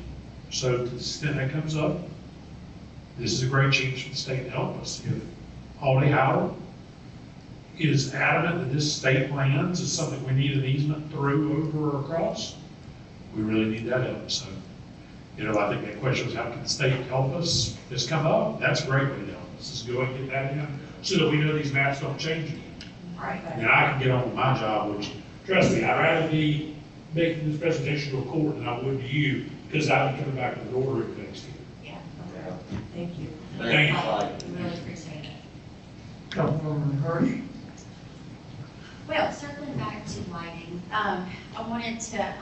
Speaker 16: So to the extent that comes up, this is a great chance for the state to help us. If Aldi Howard is adamant that this state lands is something we need an easement through, over, or across, we really need that help. So, you know, I think that question was, how can the state help us? This come up, that's a great way to help us, is go and get that in, so that we know these maps don't change again.
Speaker 5: Right.
Speaker 16: And then I can get on with my job, which, trust me, I'd rather be making this presentation to a court than I would to you, because I'd be coming back with an order next year.
Speaker 5: Yeah, thank you.
Speaker 16: Thank you.
Speaker 6: Really appreciate it.
Speaker 1: Councilwoman Hirsch?
Speaker 6: Well, circling back to lighting, I wanted to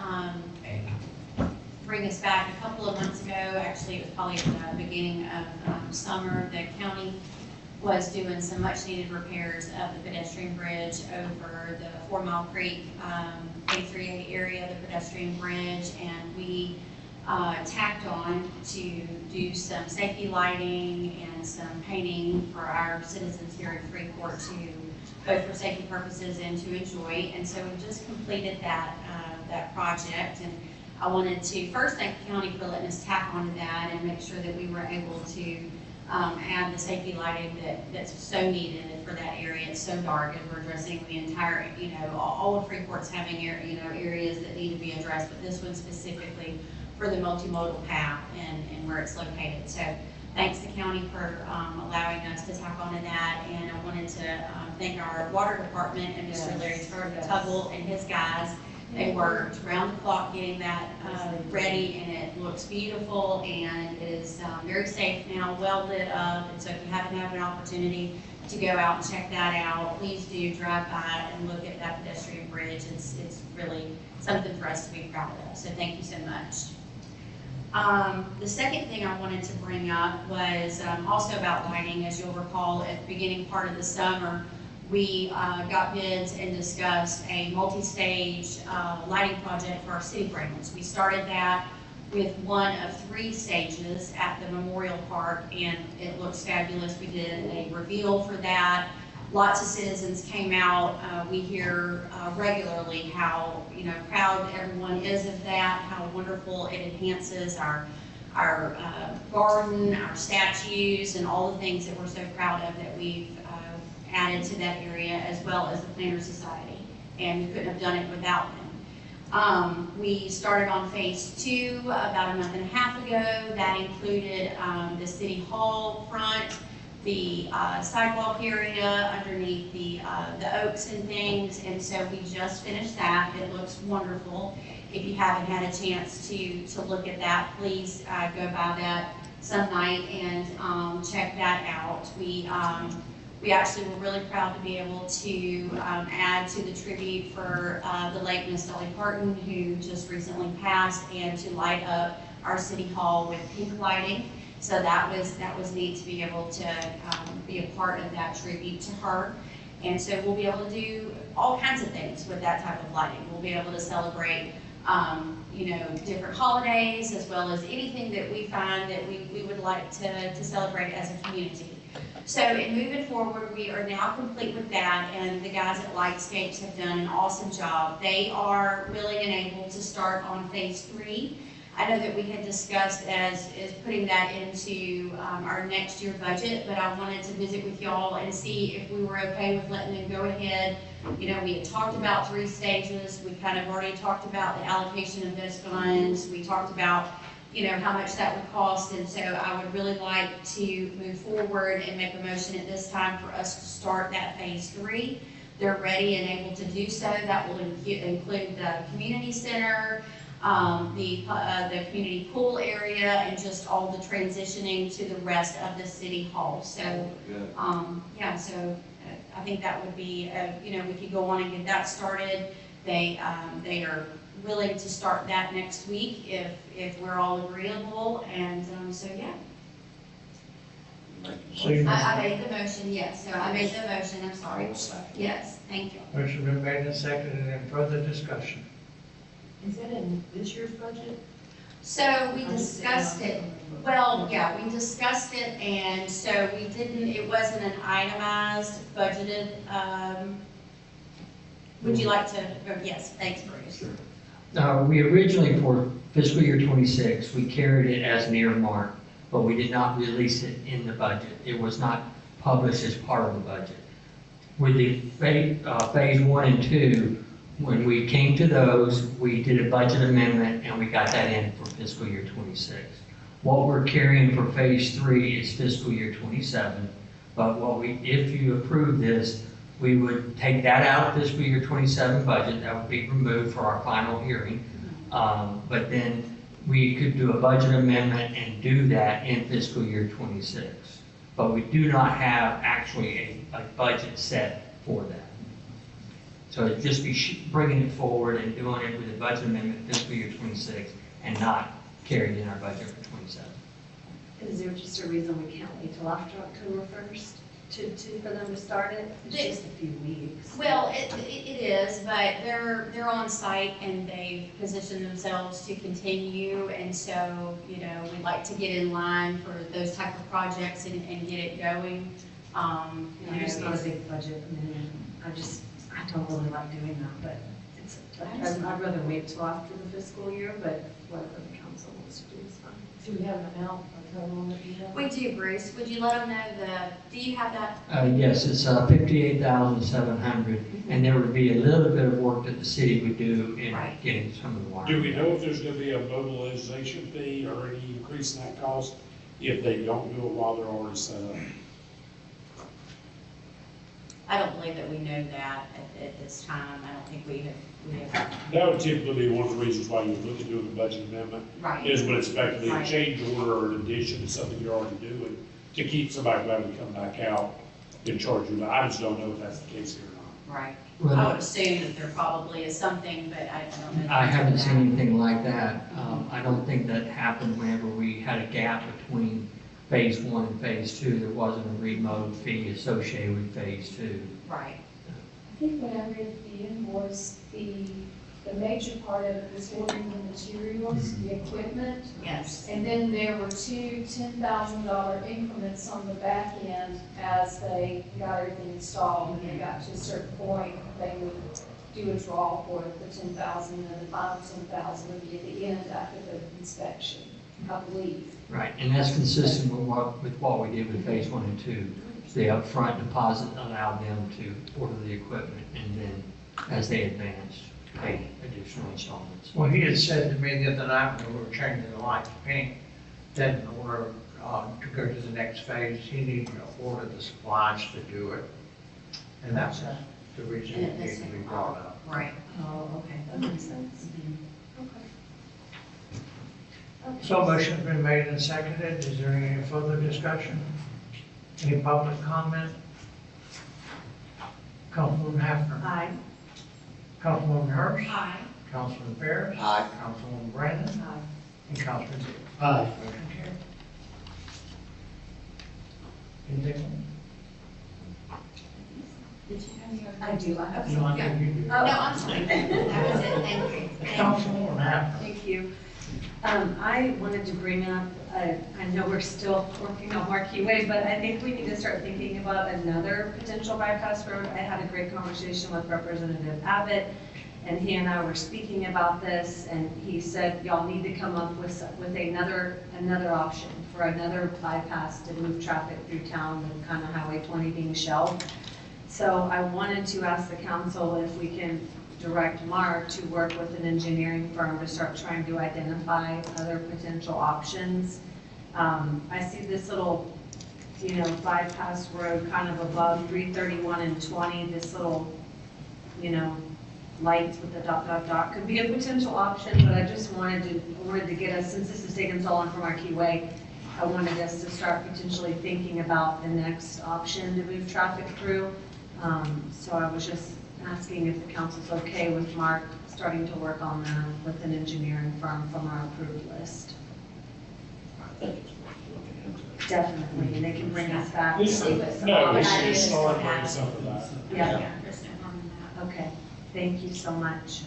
Speaker 6: bring us back a couple of months ago. Actually, it was probably at the beginning of summer. The county was doing some much-needed repairs of the pedestrian bridge over the 4 Mile Creek A3A area, the pedestrian bridge, and we tacked on to do some safety lighting and some painting for our citizens here in Freeport to both for safety purposes and to enjoy. And so we just completed that project, and I wanted to first thank the county for letting us tack onto that and make sure that we were able to add the safety lighting that's so needed for that area. It's so dark, and we're addressing the entire, you know, all of Freeport's having areas that need to be addressed, but this one specifically for the multimodal path and where it's located. So thanks to county for allowing us to tack onto that, and I wanted to thank our water department and Mr. Larry Tuggle and his guys. They worked round the clock getting that ready, and it looks beautiful and is very safe now, well lit up. And so if you haven't had an opportunity to go out and check that out, please do drive by and look at that pedestrian bridge. It's really something for us to be proud of. So thank you so much. The second thing I wanted to bring up was also about lighting. As you'll recall, at the beginning part of the summer, we got bids and discussed a multi-stage lighting project for our city grounds. We started that with one of 3 stages at the Memorial Park, and it looks fabulous. We did a reveal for that. Lots of citizens came out. We hear regularly how proud everyone is of that, how wonderful it enhances our garden, our statues, and all the things that we're so proud of that we've added to that area, as well as the Planner Society, and we couldn't have done it without them. We started on phase 2 about a month and a half ago. That included the City Hall front, the sidewalk area underneath the oaks and things, and so we just finished that. It looks wonderful. If you haven't had a chance to look at that, please go by that some night and check that out. We actually were really proud to be able to add to the tribute for the late Miss Dolly Parton, who just recently passed, and to light up our City Hall with pink lighting. So that was neat to be able to be a part of that tribute to her. And so we'll be able to do all kinds of things with that type of lighting. We'll be able to celebrate different holidays, as well as anything that we find that we would like to celebrate as a community. So in moving forward, we are now complete with that, and the guys at Lightscapes have done an awesome job. They are willing and able to start on phase 3. I know that we had discussed as putting that into our next year budget, but I wanted to visit with y'all and see if we were okay with letting them go ahead. We had talked about 3 stages. We kind of already talked about the allocation of those funds. We talked about how much that would cost, and so I would really like to move forward and make a motion at this time for us to start that phase 3. They're ready and able to do so. That will include the community center, the community pool area, and just all the transitioning to the rest of the city hall. So, so I think that would be, we could go on and get that started. They are willing to start that next week if we're all agreeable, and so yeah. I made the motion, yes. So I made the motion. I'm sorry. Yes, thank you.
Speaker 1: Motion been made and seconded. Any further discussion?
Speaker 5: Is that in this year's budget?
Speaker 6: So we discussed it. Well, yeah, we discussed it, and so it wasn't an itemized, budgeted. Would you like to, yes, thanks, Bruce.
Speaker 15: Sure.
Speaker 18: We originally, for fiscal year '26, we carried it as an earmark, but we did not release it in the budget. It was not published as part of the budget. With the phase 1 and 2, when we came to those, we did a budget amendment and we got that in for fiscal year '26. What we're carrying for phase 3 is fiscal year '27, but if you approve this, we would take that out of fiscal year '27 budget, that would be removed for our final hearing. But then we could do a budget amendment and do that in fiscal year '26. But we do not have actually a budget set for that. So it'd just be bringing it forward and doing it with a budget amendment fiscal year '26 and not carried in our budget for '27.
Speaker 13: Is there just a reason we can't wait till after October 1st for them to start it? It's just a few weeks.
Speaker 6: Well, it is, but they're on site and they've positioned themselves to continue. And so, we'd like to get in line for those type of projects and get it going.
Speaker 13: There's not a big budget amendment. I don't really like doing that, but I'd rather wait till after the fiscal year, but whatever the council wants to do is fine.
Speaker 5: Do we have an amount or total that you have?
Speaker 6: We do, Bruce. Would you let them know do you have that?
Speaker 18: Yes, it's 58,700, and there would be a little bit of work that the city would do in getting some of the water.
Speaker 16: Do we know if there's gonna be a mobilization fee or any increase in that cost if they don't do it while they're already set up?
Speaker 6: I don't believe that we know that at this time. I don't think we have.
Speaker 16: That would typically be one of the reasons why you look at doing a budget amendment.
Speaker 6: Right.
Speaker 16: Is when it's effectively a
Speaker 6: Right.
Speaker 16: change order or an addition to something you're already doing to keep somebody from having to come back out and charge you. I just don't know if that's the case here or not.
Speaker 6: Right.
Speaker 18: Well,
Speaker 6: I would assume that there probably is something, but I don't know.
Speaker 18: I haven't seen anything like that. I don't think that happened whenever we had a gap between phase 1 and phase 2. There wasn't a remote fee associated with phase 2.
Speaker 6: Right.
Speaker 11: I think when I read the invoice, the major part of it was ordering the materials, the equipment.
Speaker 6: Yes.
Speaker 11: And then there were two $10,000 increments on the back end as they got everything installed. When they got to a certain point, they would do a draw for the 10,000, and the final 10,000 would be at the end after the inspection, I believe.
Speaker 18: Right, and that's consistent with what we did with phase 1 and 2. The upfront deposit allowed them to order the equipment, and then as they advanced, pay additional installments.
Speaker 1: Well, he had said to me the other night when we were changing the light to pink, that in order to go to the next phase, he needed to order the supplies to do it. And that's the reason it needed to be brought up.
Speaker 6: Right.
Speaker 13: Oh, okay, that makes sense.
Speaker 1: So motion's been made and seconded. Is there any further discussion? Any public comment? Councilwoman Hafner.
Speaker 13: Aye.
Speaker 1: Councilwoman Hurst.
Speaker 6: Aye.
Speaker 1: Councilman Ferris.
Speaker 2: Aye.
Speaker 1: Councilwoman Brandon.
Speaker 13: Aye.
Speaker 1: And Councilman Zia.
Speaker 4: Aye.
Speaker 1: Motion carried. Anything?
Speaker 6: Did you have any other?
Speaker 13: I do, I have
Speaker 1: No, I
Speaker 6: Yeah.
Speaker 1: think you do.
Speaker 6: No, I'm sorry. That was it. Thank you.
Speaker 1: Councilwoman Hafner.
Speaker 13: Thank you. I wanted to bring up, I know we're still working on Marquee Way, but I think we need to start thinking about another potential bypass road. I had a great conversation with Representative Abbott, and he and I were speaking about this, and he said, y'all need to come up with another option for another bypass to move traffic through town with kind of Highway 20 being shelved. So I wanted to ask the council if we can direct Mark to work with an engineering firm to start trying to identify other potential options. I see this little, bypass road kind of above 331 and 20, this little, lights with the ... could be a potential option, but I just wanted to get us, since this is taking so long from Marquee Way, I wanted us to start potentially thinking about the next option to move traffic through. So I was just asking if the council's okay with Mark starting to work on that with an engineering firm from our approved list.
Speaker 2: I think it's worth looking into.
Speaker 13: Definitely, and they can bring us back.
Speaker 16: We
Speaker 13: See
Speaker 16: should
Speaker 13: what some
Speaker 16: start
Speaker 13: options.
Speaker 16: bringing some of that.
Speaker 13: Yeah,
Speaker 6: There's no harm in that.
Speaker 13: okay, thank you so much.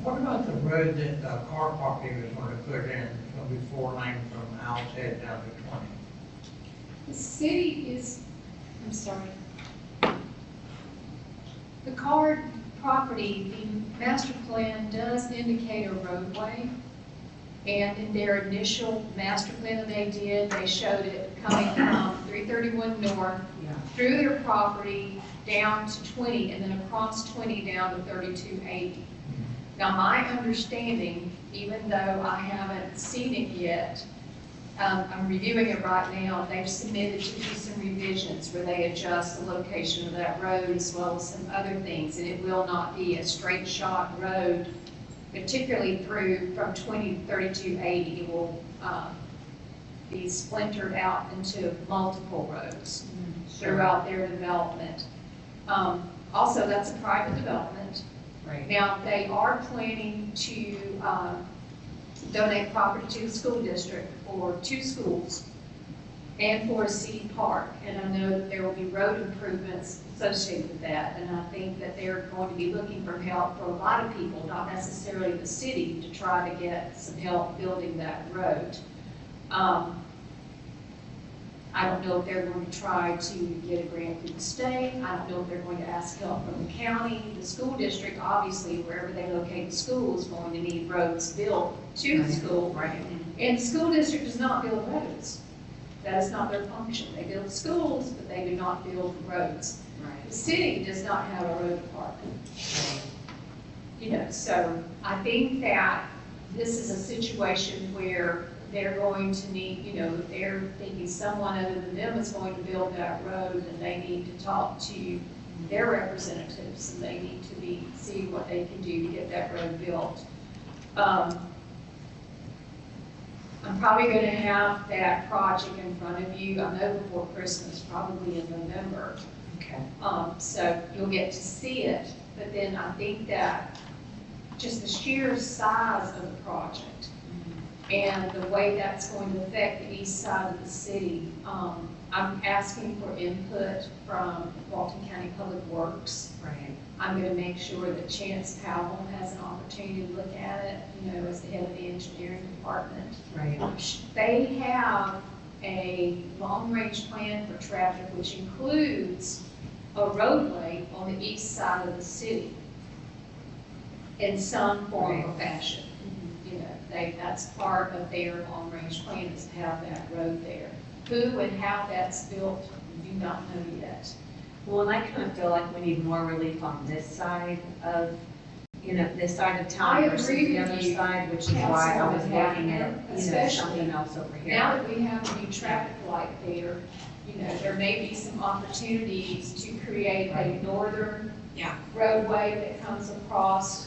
Speaker 1: What about the road that car parking is going to put in? It's going to be 4 lane from Owl's Head down to 20.
Speaker 11: The city is, I'm sorry. The card property being master plan does indicate a roadway. And in their initial master plan that they did, they showed it coming from 331 North through their property down to 20, and then across 20 down to 3280. Now, my understanding, even though I haven't seen it yet, I'm reviewing it right now, they've submitted to do some revisions where they adjust the location of that road as well as some other things, and it will not be a straight shot road, particularly through from 20 to 3280. It will be splintered out into multiple roads throughout their development. Also, that's a private development.
Speaker 13: Right.
Speaker 11: Now, they are planning to donate property to the school district for 2 schools and for a city park. And I know that there will be road improvements associated with that. And I think that they're going to be looking for help for a lot of people, not necessarily the city, to try to get some help building that road. I don't know if they're going to try to get a grant through the state. I don't know if they're going to ask help from the county. The school district, obviously, wherever they locate the school, is going to need roads built to the school.
Speaker 13: Right.
Speaker 11: And the school district does not build roads. That is not their function. They build schools, but they do not build roads.
Speaker 13: Right.
Speaker 11: The city does not have a road department. You know, so I think that this is a situation where they're going to need, you know, they're thinking someone other than them is going to build that road, and they need to talk to their representatives, and they need to see what they can do to get that road built. I'm probably going to have that project in front of you, I know before Christmas, probably in November.
Speaker 13: Okay.
Speaker 11: So you'll get to see it, but then I think that just the sheer size of the project and the way that's going to affect the east side of the city, I'm asking for input from Walton County Public Works.
Speaker 13: Right.
Speaker 11: I'm going to make sure that Chance Powell has an opportunity to look at it, you know, as the head of the engineering department.
Speaker 13: Right.
Speaker 11: They have a long-range plan for traffic, which includes a roadway on the east side of the city in some form or fashion. You know, that's part of their long-range plan, is to have that road there. Who and how that's built, we do not know yet.
Speaker 13: Well, and I kind of feel like we need more relief on this side of, you know, this side of town
Speaker 11: I
Speaker 13: versus
Speaker 11: agree
Speaker 13: the
Speaker 11: with
Speaker 13: other
Speaker 11: you,
Speaker 13: side, which is why I was
Speaker 11: Councilwoman
Speaker 13: looking at,
Speaker 11: Hackman,
Speaker 13: you know,
Speaker 11: especially
Speaker 13: something else over here.
Speaker 11: Now that we have a new traffic light there, you know, there may be some opportunities to create a northern roadway that comes across,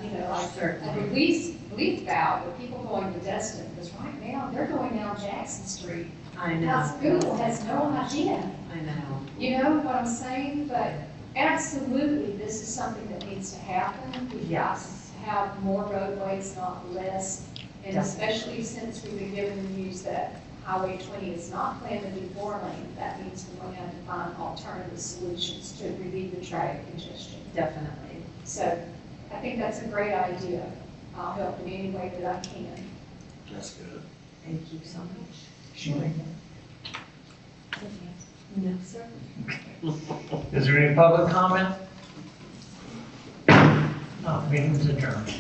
Speaker 11: you know, like a relief valve where people going to Destin, because right now, they're going down Jackson Street.
Speaker 13: I know.
Speaker 11: Now, Google has no idea.
Speaker 13: I know.
Speaker 11: You know what I'm saying? But absolutely, this is something that needs to happen. We've got to have more roadways, not less. And especially since we've been given the news that Highway 20 is not planned to be 4-lane, that means we're going to have to find alternative solutions to relieve the traffic congestion.
Speaker 13: Definitely.
Speaker 11: So I think that's a great idea. I'll help in any way that I can.
Speaker 2: That's good.
Speaker 13: Thank you so much.
Speaker 11: Sure.
Speaker 13: No, sir.
Speaker 1: Is there any public comment? No, meeting's adjourned.